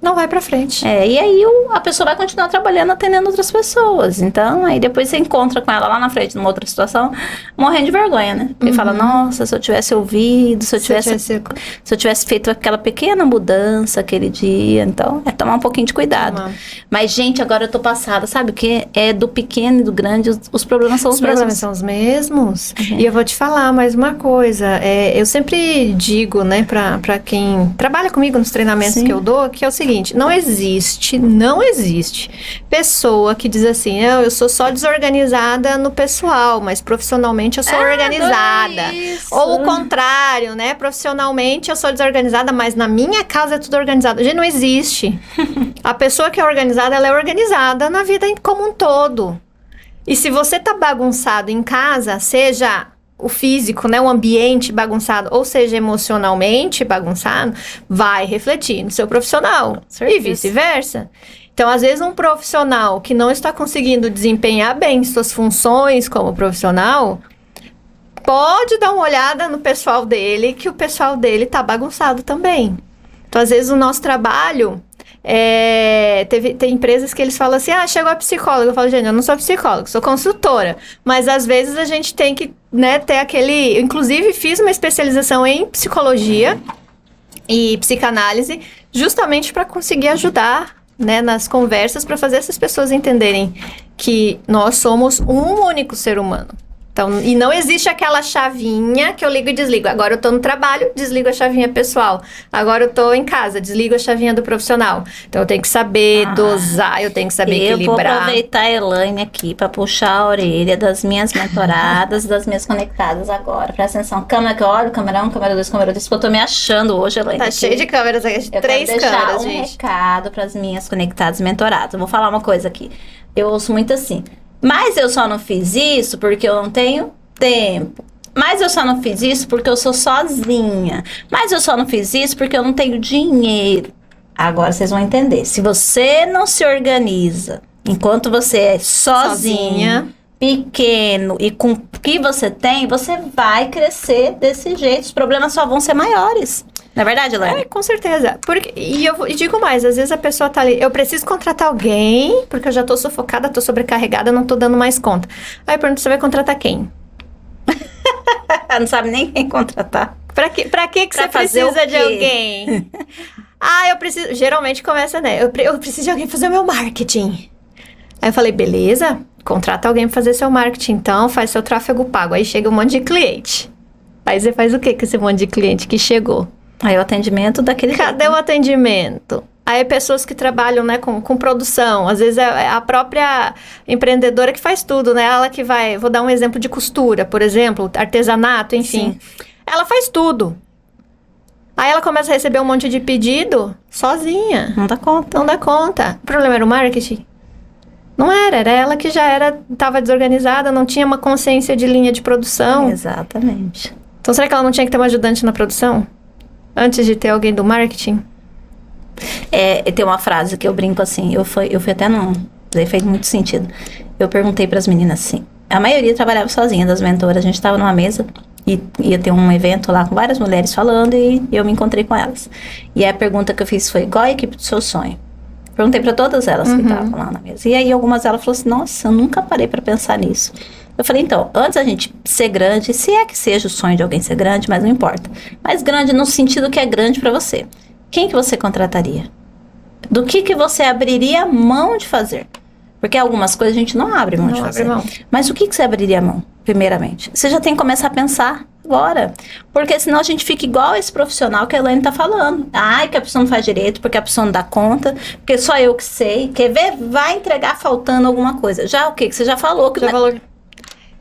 não vai pra frente. E aí a pessoa vai continuar trabalhando, atendendo outras pessoas. Então, aí depois você encontra com ela lá na frente, numa outra situação, morrendo de vergonha, né? Porque fala, nossa, se eu tivesse ouvido, se eu tivesse feito aquela pequena mudança aquele dia. Então, é tomar um pouquinho de cuidado. Mas, gente, agora eu tô passada. Sabe o que? É do pequeno e do grande, os problemas são os mesmos. Os problemas são os mesmos. E eu vou te falar mais uma coisa. Eu sempre digo, né, pra quem trabalha comigo nos treinamentos que eu dou, que é o seguinte, seguinte, não existe pessoa que diz assim, eu sou só desorganizada no pessoal, mas profissionalmente eu sou organizada. Ou o contrário, né? Profissionalmente eu sou desorganizada, mas na minha casa é tudo organizado. Gente, não existe. A pessoa que é organizada, ela é organizada na vida como um todo. E se você tá bagunçado em casa, seja o físico, né, o ambiente bagunçado, ou seja, emocionalmente bagunçado, vai refletir no seu profissional e vice-versa. Então, às vezes, um profissional que não está conseguindo desempenhar bem suas funções como profissional, pode dar uma olhada no pessoal dele, que o pessoal dele tá bagunçado também. Então, às vezes, o nosso trabalho... tem empresas que eles falam assim, chegou a psicóloga. Eu falo, gente, eu não sou psicóloga, sou consultora. Mas às vezes a gente tem que, né, ter aquele... Eu, inclusive, fiz uma especialização em psicologia e psicanálise, justamente para conseguir ajudar, né, nas conversas, para fazer essas pessoas entenderem que nós somos um único ser humano. Então, e não existe aquela chavinha que eu ligo e desligo. Agora eu tô no trabalho, desligo a chavinha pessoal. Agora eu tô em casa, desligo a chavinha do profissional. Então eu tenho que saber dosar, eu tenho que saber equilibrar. Eu vou aproveitar a Elaine aqui pra puxar a orelha das minhas mentoradas, das minhas conectadas agora. Presta atenção, câmera que eu olho, câmera 1, câmera 2, câmera 3, porque eu tô me achando hoje, Elaine. Tá cheio de câmeras aqui, 3 câmeras, gente. Recado pras minhas conectadas mentoradas. Eu vou falar uma coisa aqui. Eu ouço muito assim... Mas eu só não fiz isso porque eu não tenho tempo. Mas eu só não fiz isso porque eu sou sozinha. Mas eu só não fiz isso porque eu não tenho dinheiro. Agora vocês vão entender. Se você não se organiza enquanto você é sozinha, pequeno e com o que você tem, você vai crescer desse jeito. Os problemas só vão ser maiores. Não é verdade, Elaine? Com certeza. E eu digo mais, às vezes a pessoa tá ali, eu preciso contratar alguém, porque eu já tô sufocada, tô sobrecarregada, não tô dando mais conta. Aí eu pergunto, você vai contratar quem? Não sabe nem quem contratar. Pra que você precisa de alguém? Eu preciso... Geralmente começa, né? Eu preciso de alguém pra fazer o meu marketing. Aí eu falei, beleza, contrata alguém pra fazer seu marketing, então faz seu tráfego pago. Aí chega um monte de cliente. Aí você faz o que com esse monte de cliente que chegou? Aí o atendimento daquele... Cadê o atendimento? Aí pessoas que trabalham, né, com produção. Às vezes é a própria empreendedora que faz tudo, né? Ela que vai... Vou dar um exemplo de costura, por exemplo. Artesanato, enfim. Sim. Ela faz tudo. Aí ela começa a receber um monte de pedido sozinha. Não dá conta. Não dá conta. O problema era o marketing? Não era ela que já estava desorganizada, não tinha uma consciência de linha de produção. Exatamente. Então será que ela não tinha que ter uma ajudante na produção? Antes de ter alguém do marketing? Tem uma frase que eu brinco assim, eu fui até não, daí fez muito sentido. Eu perguntei para as meninas assim, a maioria trabalhava sozinha, das mentoras, a gente estava numa mesa e ia ter um evento lá com várias mulheres falando e eu me encontrei com elas. E a pergunta que eu fiz foi, qual a equipe do seu sonho? Perguntei para todas elas que estavam lá na mesa. E aí algumas delas falaram assim, nossa, eu nunca parei para pensar nisso. Eu falei, então, antes a gente ser grande, se é que seja o sonho de alguém ser grande, mas não importa. Mas grande no sentido que é grande para você. Quem que você contrataria? Do que você abriria mão de fazer? Porque algumas coisas a gente não abre mão de fazer. Mas o que você abriria mão, primeiramente? Você já tem que começar a pensar agora. Porque senão a gente fica igual esse profissional que a Elaine tá falando. Que a pessoa não faz direito, porque a pessoa não dá conta, porque só eu que sei. Quer ver? Vai entregar faltando alguma coisa. Já o quê? Que você já falou. Que falou.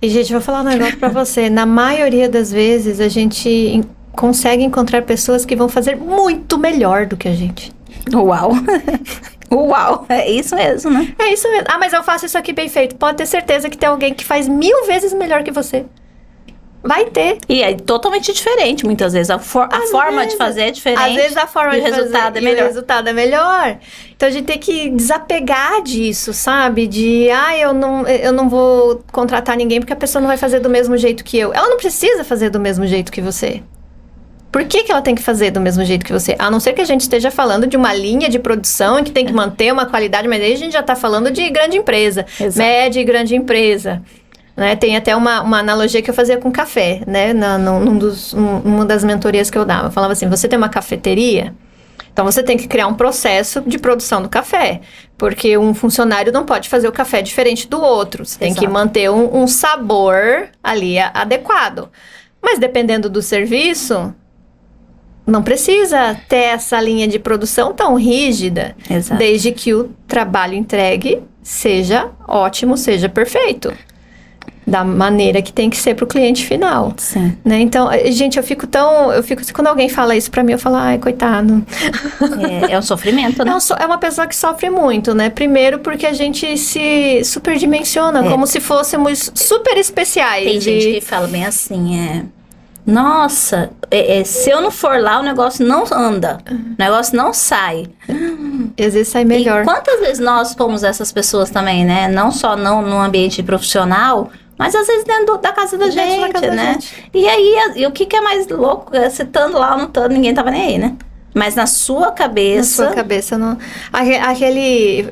E, gente, vou falar um negócio pra você. Na maioria das vezes, a gente consegue encontrar pessoas que vão fazer muito melhor do que a gente. Uau! Uau! É isso mesmo, né? É isso mesmo. Mas eu faço isso aqui bem feito. Pode ter certeza que tem alguém que faz 1000 vezes melhor que você. Vai ter. E é totalmente diferente, muitas vezes. A forma de fazer é diferente. Às vezes a forma de fazer o resultado é melhor. O resultado é melhor. Então a gente tem que desapegar disso, sabe? Eu não vou contratar ninguém porque a pessoa não vai fazer do mesmo jeito que eu. Ela não precisa fazer do mesmo jeito que você. Por que ela tem que fazer do mesmo jeito que você? A não ser que a gente esteja falando de uma linha de produção que tem que manter uma qualidade, mas aí a gente já está falando de grande empresa. Exato. Média e grande empresa. Né? Tem até uma analogia que eu fazia com café, né? Numa das mentorias que eu dava. Eu falava assim, você tem uma cafeteria? Então, você tem que criar um processo de produção do café. Porque um funcionário não pode fazer o café diferente do outro. Você tem que manter um sabor ali adequado. Mas, dependendo do serviço, não precisa ter essa linha de produção tão rígida, Exato. desde que o trabalho entregue seja ótimo, seja perfeito. Da maneira que tem que ser para o cliente final. Sim. Né? Então, gente, quando alguém fala isso para mim, eu falo, ai, coitado. É um sofrimento, né? É uma pessoa que sofre muito, né? Primeiro porque a gente se superdimensiona, como se fôssemos super especiais. Tem gente que fala bem assim, nossa, se eu não for lá, o negócio não anda. O negócio não sai. Às vezes sai melhor. E quantas vezes nós fomos essas pessoas também, né? Não só no ambiente profissional, mas às vezes dentro da casa da gente, né? E aí, o que é mais louco? Você estando lá ou não estando, ninguém tava nem aí, né? Mas na sua cabeça... Na sua cabeça, não... Aquele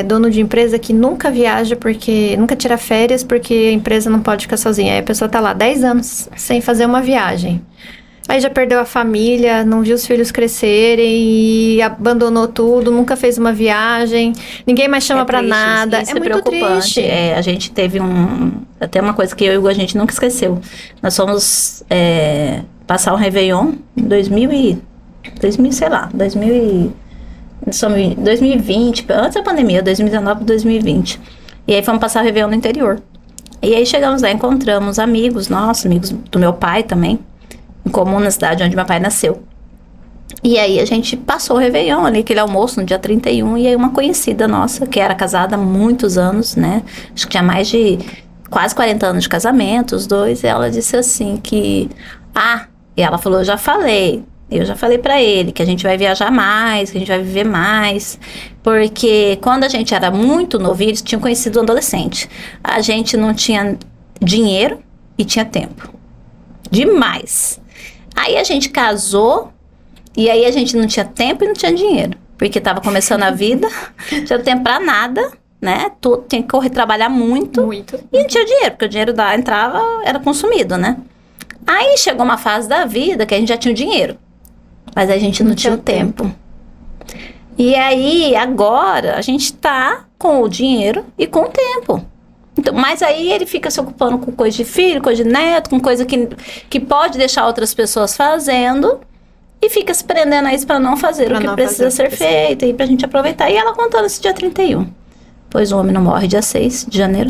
dono de empresa que nunca viaja porque... Nunca tira férias porque a empresa não pode ficar sozinha. Aí a pessoa tá lá 10 anos sem fazer uma viagem. Aí já perdeu a família, não viu os filhos crescerem e abandonou tudo, nunca fez uma viagem, ninguém mais chama pra nada. Isso é muito preocupante. triste. A gente teve até uma coisa que eu e o Hugo, a gente nunca esqueceu. Nós fomos passar o Réveillon em 2020, antes da pandemia, 2019 e 2020. E aí fomos passar o Réveillon no interior. E aí chegamos lá, encontramos amigos nossos, amigos do meu pai também, em comum na cidade onde meu pai nasceu. E aí a gente passou o Réveillon ali, aquele almoço no dia 31, e aí uma conhecida nossa, que era casada há muitos anos, né? Acho que tinha mais de quase 40 anos de casamento, os dois, e ela disse assim que... e ela falou, eu já falei pra ele que a gente vai viajar mais, que a gente vai viver mais, porque quando a gente era muito novinho, eles tinham conhecido um adolescente. A gente não tinha dinheiro e tinha tempo. Demais. Aí a gente casou, e aí a gente não tinha tempo e não tinha dinheiro, porque tava começando a vida, não tinha tempo pra nada, né? Tudo, tinha que correr, trabalhar muito. E não tinha dinheiro, porque o dinheiro entrava, era consumido, né? Aí chegou uma fase da vida que a gente já tinha o dinheiro, mas a gente não tinha o tempo. E aí, agora, a gente tá com o dinheiro e com o tempo. Então, mas aí ele fica se ocupando com coisa de filho, coisa de neto, com coisa que pode deixar outras pessoas fazendo, e fica se prendendo a isso para não fazer o que precisa ser feito, e pra gente aproveitar. E ela contando esse dia 31. Pois o homem não morre dia 6 de janeiro.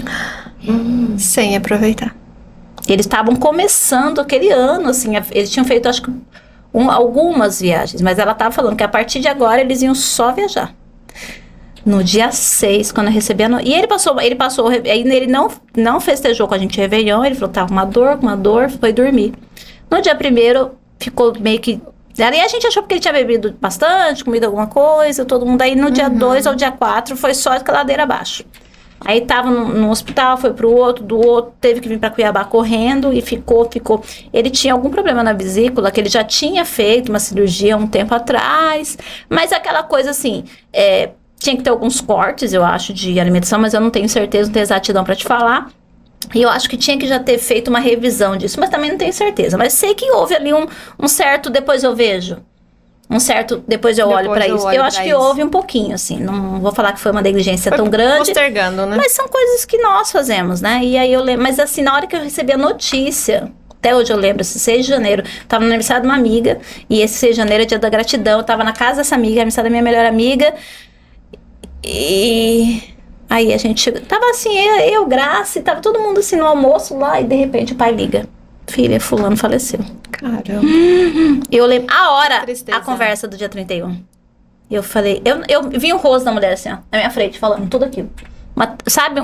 Sem aproveitar. Eles estavam começando aquele ano, assim, eles tinham feito, acho que, algumas viagens, mas ela tava falando que a partir de agora eles iam só viajar. No dia 6, quando eu recebi e ele passou, aí ele não festejou com a gente Réveillon, ele falou que tava com uma dor, foi dormir. No dia 1º, ficou meio que... Aí a gente achou porque ele tinha bebido bastante, comido alguma coisa, todo mundo. Aí no dia 2 ao dia 4, foi só escaladeira abaixo. Aí tava no hospital, foi pro outro, do outro, teve que vir pra Cuiabá correndo e ficou. Ele tinha algum problema na vesícula, que ele já tinha feito uma cirurgia um tempo atrás, mas aquela coisa assim, tinha que ter alguns cortes, eu acho, de alimentação, mas eu não tenho certeza, não tenho exatidão pra te falar. E eu acho que tinha que já ter feito uma revisão disso, mas também não tenho certeza. Mas sei que houve ali um certo, depois eu vejo. Um certo, depois eu olho pra isso. Eu acho que houve um pouquinho, assim. Não vou falar que foi uma negligência tão grande. Postergando, né? Mas são coisas que nós fazemos, né? E aí eu lembro. Mas assim, na hora que eu recebi a notícia, até hoje eu lembro, esse 6 de janeiro, tava no aniversário de uma amiga. E esse 6 de janeiro é dia da gratidão. Eu tava na casa dessa amiga, aniversário da minha melhor amiga. E aí a gente chegou. Tava assim, eu, Graça, e tava todo mundo assim no almoço lá. E de repente o pai liga. Filha, fulano faleceu. Caramba. Eu lembro a conversa do dia 31. E eu falei, eu vi o rosto da mulher assim, ó, na minha frente, falando tudo aquilo. Sabe,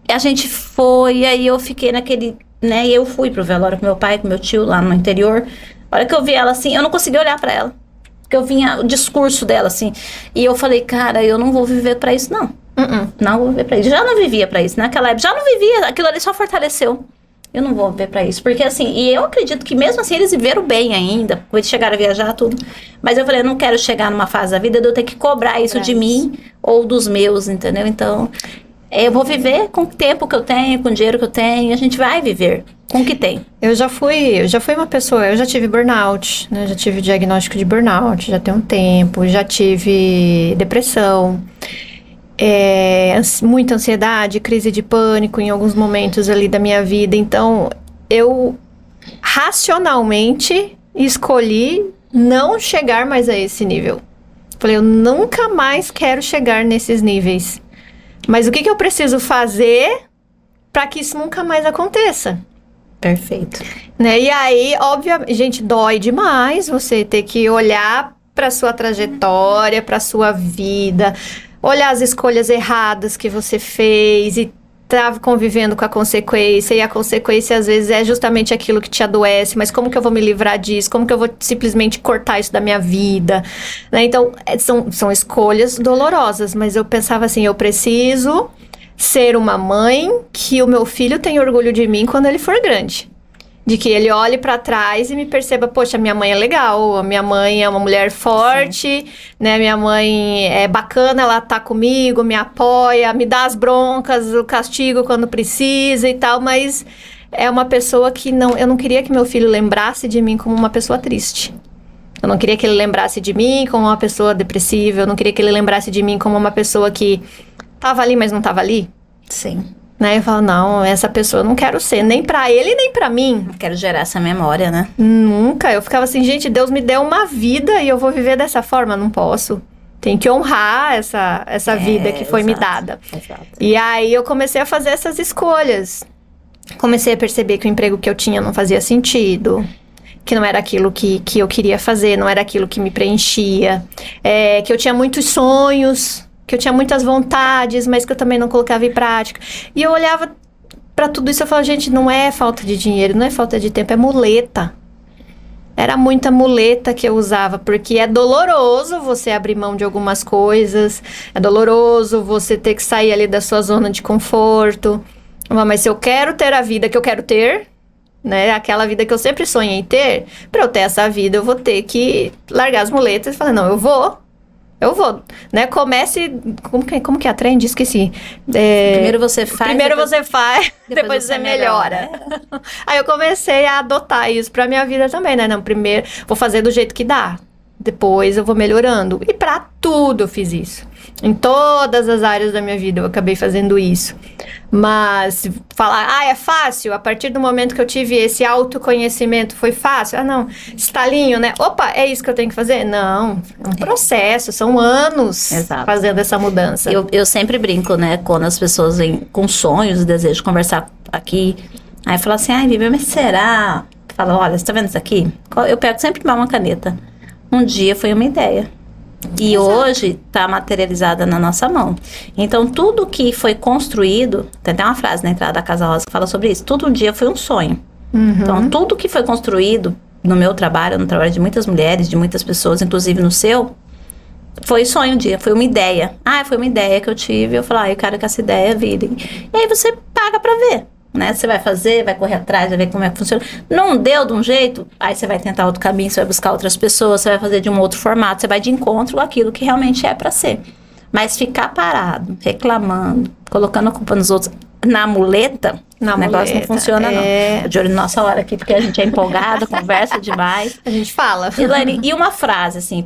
a gente foi, aí eu fiquei naquele, né, e eu fui pro velório com meu pai, com meu tio lá no interior. A hora que eu vi ela assim, eu não consegui olhar pra ela. Porque eu vinha o discurso dela assim. E eu falei, cara, eu não vou viver pra isso, não. Não vou viver pra isso. Já não vivia pra isso, naquela época. Já não vivia, aquilo ali só fortaleceu. Eu não vou ver pra isso. Porque assim, e eu acredito que mesmo assim eles viveram bem ainda. Eles chegaram a viajar, tudo. Mas eu falei, eu não quero chegar numa fase da vida de eu ter que cobrar isso de mim ou dos meus, entendeu? Então, eu vou viver com o tempo que eu tenho, com o dinheiro que eu tenho. A gente vai viver com o que tem. Eu já fui uma pessoa, eu já tive burnout, né? Já tive diagnóstico de burnout, já tem um tempo. Já tive depressão. Muita ansiedade, crise de pânico em alguns momentos ali da minha vida. Então, eu racionalmente escolhi não chegar mais a esse nível. Falei, eu nunca mais quero chegar nesses níveis. Mas o que eu preciso fazer para que isso nunca mais aconteça? Perfeito. Né? E aí, obviamente, gente, dói demais você ter que olhar para sua trajetória, para sua vida, olhar as escolhas erradas que você fez e tá convivendo com a consequência, e a consequência às vezes é justamente aquilo que te adoece, mas como que eu vou me livrar disso? Como que eu vou simplesmente cortar isso da minha vida? Né? Então, são escolhas dolorosas, mas eu pensava assim, eu preciso ser uma mãe que o meu filho tenha orgulho de mim quando ele for grande. De que ele olhe pra trás e me perceba, poxa, minha mãe é legal, a minha mãe é uma mulher forte, né? Minha mãe é bacana, ela tá comigo, me apoia, me dá as broncas, o castigo quando precisa e tal, mas é uma pessoa que eu não queria que meu filho lembrasse de mim como uma pessoa triste. Eu não queria que ele lembrasse de mim como uma pessoa depressiva, eu não queria que ele lembrasse de mim como uma pessoa que tava ali, mas não tava ali. Sim. Né? Eu falo, não, essa pessoa eu não quero ser, nem pra ele, nem pra mim. Não quero gerar essa memória, né? Nunca. Eu ficava assim, gente, Deus me deu uma vida e eu vou viver dessa forma? Não posso. Tem que honrar essa vida que foi me dada. Exato. E aí eu comecei a fazer essas escolhas. Comecei a perceber que o emprego que eu tinha não fazia sentido. Que não era aquilo que eu queria fazer, não era aquilo que me preenchia. Que eu tinha muitos sonhos, que eu tinha muitas vontades, mas que eu também não colocava em prática. E eu olhava pra tudo isso e eu falava, gente, não é falta de dinheiro, não é falta de tempo, é muleta. Era muita muleta que eu usava, porque é doloroso você abrir mão de algumas coisas, é doloroso você ter que sair ali da sua zona de conforto. Mas se eu quero ter a vida que eu quero ter, né, aquela vida que eu sempre sonhei ter, pra eu ter essa vida eu vou ter que largar as muletas e falar, não, eu vou, né? Comece... Como que é a trend? Esqueci. Primeiro você faz. Depois você melhora. Aí eu comecei a adotar isso pra minha vida também, né? Não, primeiro vou fazer do jeito que dá. Depois eu vou melhorando. E pra tudo eu fiz isso. Em todas as áreas da minha vida eu acabei fazendo isso. Mas falar, é fácil? A partir do momento que eu tive esse autoconhecimento, foi fácil? Não, estalinho, né? Opa, é isso que eu tenho que fazer? Não, é um processo, são anos. Exato. Fazendo essa mudança. Eu sempre brinco, né? Quando as pessoas vêm com sonhos e desejos de conversar aqui, aí fala assim, Vivian, mas será? Fala, olha, você tá vendo isso aqui? Eu pego sempre uma caneta. Um dia foi uma ideia. E exato. Hoje está materializada na nossa mão. Então, tudo que foi construído... Tem até uma frase na entrada da Casa Rosa que fala sobre isso. Tudo um dia foi um sonho. Uhum. Então, tudo que foi construído no meu trabalho, no trabalho de muitas mulheres, de muitas pessoas, inclusive no seu, foi sonho um dia, foi uma ideia. Foi uma ideia que eu tive. Eu falei, eu quero que essa ideia vire. E aí você paga pra ver. Né? Você vai fazer, vai correr atrás, vai ver como é que funciona. Não deu de um jeito, aí você vai tentar outro caminho, você vai buscar outras pessoas, você vai fazer de um outro formato, você vai de encontro com aquilo que realmente é pra ser. Mas ficar parado, reclamando, colocando a culpa nos outros, na muleta, o negócio não funciona não. Eu de olho na nossa hora aqui, porque a gente é empolgada, conversa demais. A gente fala. Elaine, e uma frase, assim,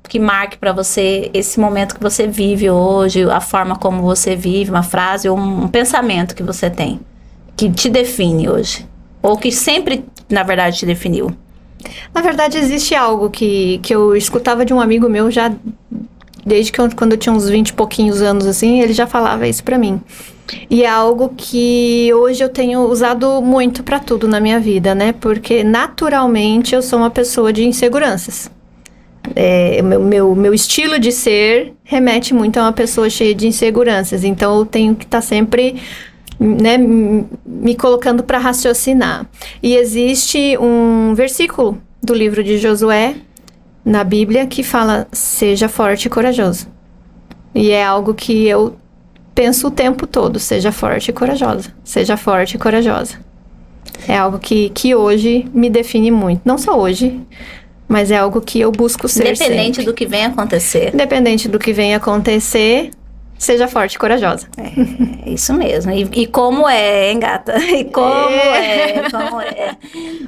que marque pra você esse momento que você vive hoje, a forma como você vive, uma frase ou um pensamento que você tem, que te define hoje? Ou que sempre, na verdade, te definiu? Na verdade, existe algo que eu escutava de um amigo meu já... Desde quando eu tinha uns 20 e pouquinhos anos, assim, ele já falava isso pra mim. E é algo que hoje eu tenho usado muito pra tudo na minha vida, né? Porque, naturalmente, eu sou uma pessoa de inseguranças. Meu estilo de ser remete muito a uma pessoa cheia de inseguranças. Então, eu tenho que estar sempre... né, me colocando para raciocinar. E existe um versículo do livro de Josué na Bíblia que fala, seja forte e corajoso. E é algo que eu penso o tempo todo, seja forte e corajosa, seja forte e corajosa. É algo que hoje me define muito, não só hoje, mas é algo que eu busco ser independente sempre. do que venha acontecer. Independente do que venha acontecer, Seja forte e corajosa. É isso mesmo. E como é, hein, gata? E como é.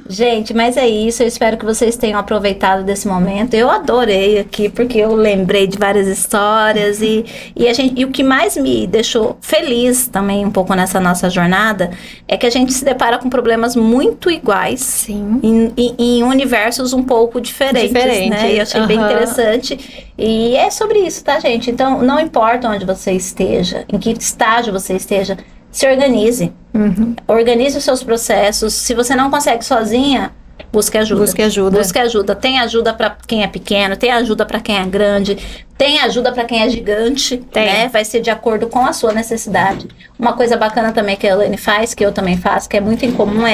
Gente, mas é isso. Eu espero que vocês tenham aproveitado desse momento. Eu adorei aqui, porque eu lembrei de várias histórias. E o que mais me deixou feliz também um pouco nessa nossa jornada é que a gente se depara com problemas muito iguais. Sim. Em universos um pouco diferentes, né? E eu achei bem interessante. E é sobre isso, tá, gente? Então, não importa onde você esteja, em que estágio você esteja, se organize. Organize os seus processos. Se você não consegue sozinha, busque ajuda. Busque ajuda. Busque ajuda. Tem ajuda para quem é pequeno, tem ajuda para quem é grande, tem ajuda para quem é gigante, né? Vai ser de acordo com a sua necessidade. Uma coisa bacana também que a Elaine faz, que eu também faço, que é muito incomum,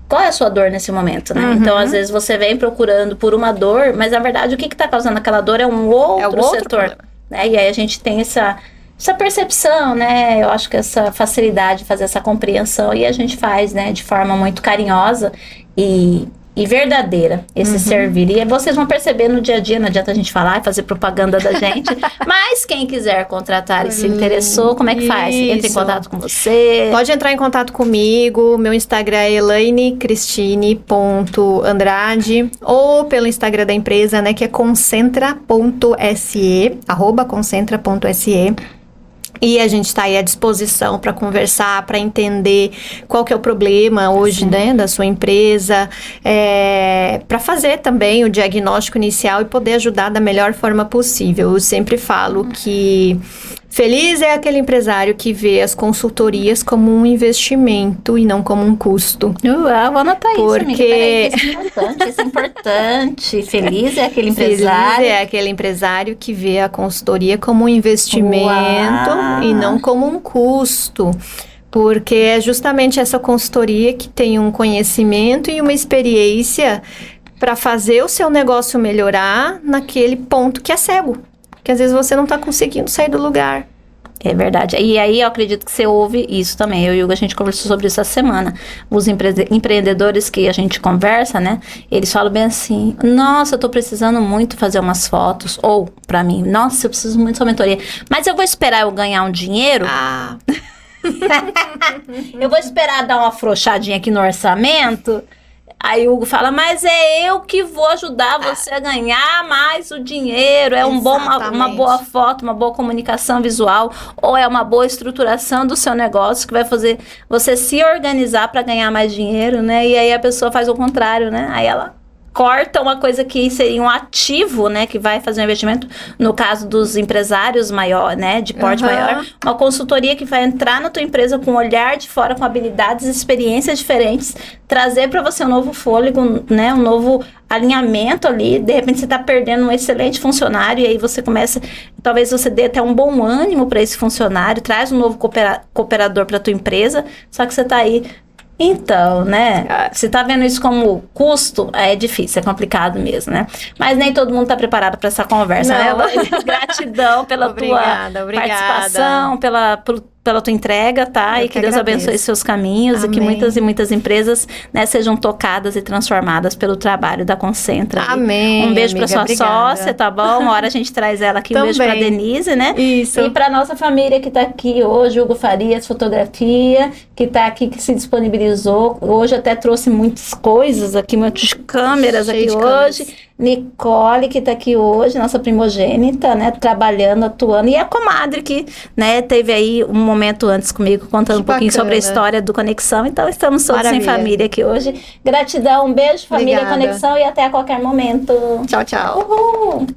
qual é a sua dor nesse momento, né? Então, às vezes, você vem procurando por uma dor, mas, na verdade, o que está causando aquela dor é um outro setor. Né? E aí, a gente tem essa percepção, né? Eu acho que essa facilidade de fazer essa compreensão. E a gente faz, né? De forma muito carinhosa e verdadeira esse servir. E vocês vão perceber no dia a dia, não adianta a gente falar e fazer propaganda da gente, mas quem quiser contratar e se interessou, como é que faz? Entra em contato com você? Pode entrar em contato comigo, meu Instagram é elainecristine.andrade ou pelo Instagram da empresa, né, que é concentra.se, @concentra.se. E a gente está aí à disposição para conversar, para entender qual que é o problema hoje, né, da sua empresa, para fazer também o diagnóstico inicial e poder ajudar da melhor forma possível. Eu sempre falo que feliz é aquele empresário que vê as consultorias como um investimento e não como um custo. Vou anotar isso, amiga. Porque isso é importante. Feliz é aquele empresário. Feliz é aquele empresário que vê a consultoria como um investimento e não como um custo. Porque é justamente essa consultoria que tem um conhecimento e uma experiência para fazer o seu negócio melhorar naquele ponto que é cego. Que às vezes você não está conseguindo sair do lugar. É verdade. E aí eu acredito que você ouve isso também. Eu e o Hugo, a gente conversou sobre isso essa semana. Os empreendedores que a gente conversa, né? Eles falam bem assim, nossa, eu tô precisando muito fazer umas fotos. Ou, pra mim, nossa, eu preciso muito de sua mentoria. Mas eu vou esperar eu ganhar um dinheiro? Eu vou esperar dar uma afrouxadinha aqui no orçamento? Aí o Hugo fala, mas é eu que vou ajudar você a ganhar mais o dinheiro. É uma boa foto, uma boa comunicação visual, ou é uma boa estruturação do seu negócio que vai fazer você se organizar para ganhar mais dinheiro, né? E aí a pessoa faz o contrário, né? Aí ela corta uma coisa que seria um ativo, né, que vai fazer um investimento, no caso dos empresários maior, né, de porte maior, uma consultoria que vai entrar na tua empresa com um olhar de fora, com habilidades, experiências diferentes, trazer para você um novo fôlego, né, um novo alinhamento ali, de repente você está perdendo um excelente funcionário e aí você começa, talvez você dê até um bom ânimo para esse funcionário, traz um novo cooperador para tua empresa, só que você está aí. Então, né, você tá vendo isso como custo, é difícil, é complicado mesmo, né? Mas nem todo mundo tá preparado para essa conversa, né? Gratidão pela tua participação, pela tua entrega, tá? E que Deus abençoe seus caminhos. Amém. E que muitas e muitas empresas, né, sejam tocadas e transformadas pelo trabalho da Concentra. Amém. Um beijo para sua sócia, tá bom? Uma hora a gente traz ela aqui. Um beijo para Denise, né? Isso. E para nossa família que tá aqui hoje, Hugo Farias Fotografia, que tá aqui, que se disponibilizou. Hoje até trouxe muitas coisas aqui, muitas câmeras aqui hoje. Nicole, que tá aqui hoje, nossa primogênita, né, trabalhando, atuando, e a comadre que, né, teve aí um momento antes comigo, contando um pouquinho sobre a história do Conexão, então estamos todos em família aqui hoje. Gratidão, um beijo, família Conexão, e até a qualquer momento. Tchau, tchau. Uhul.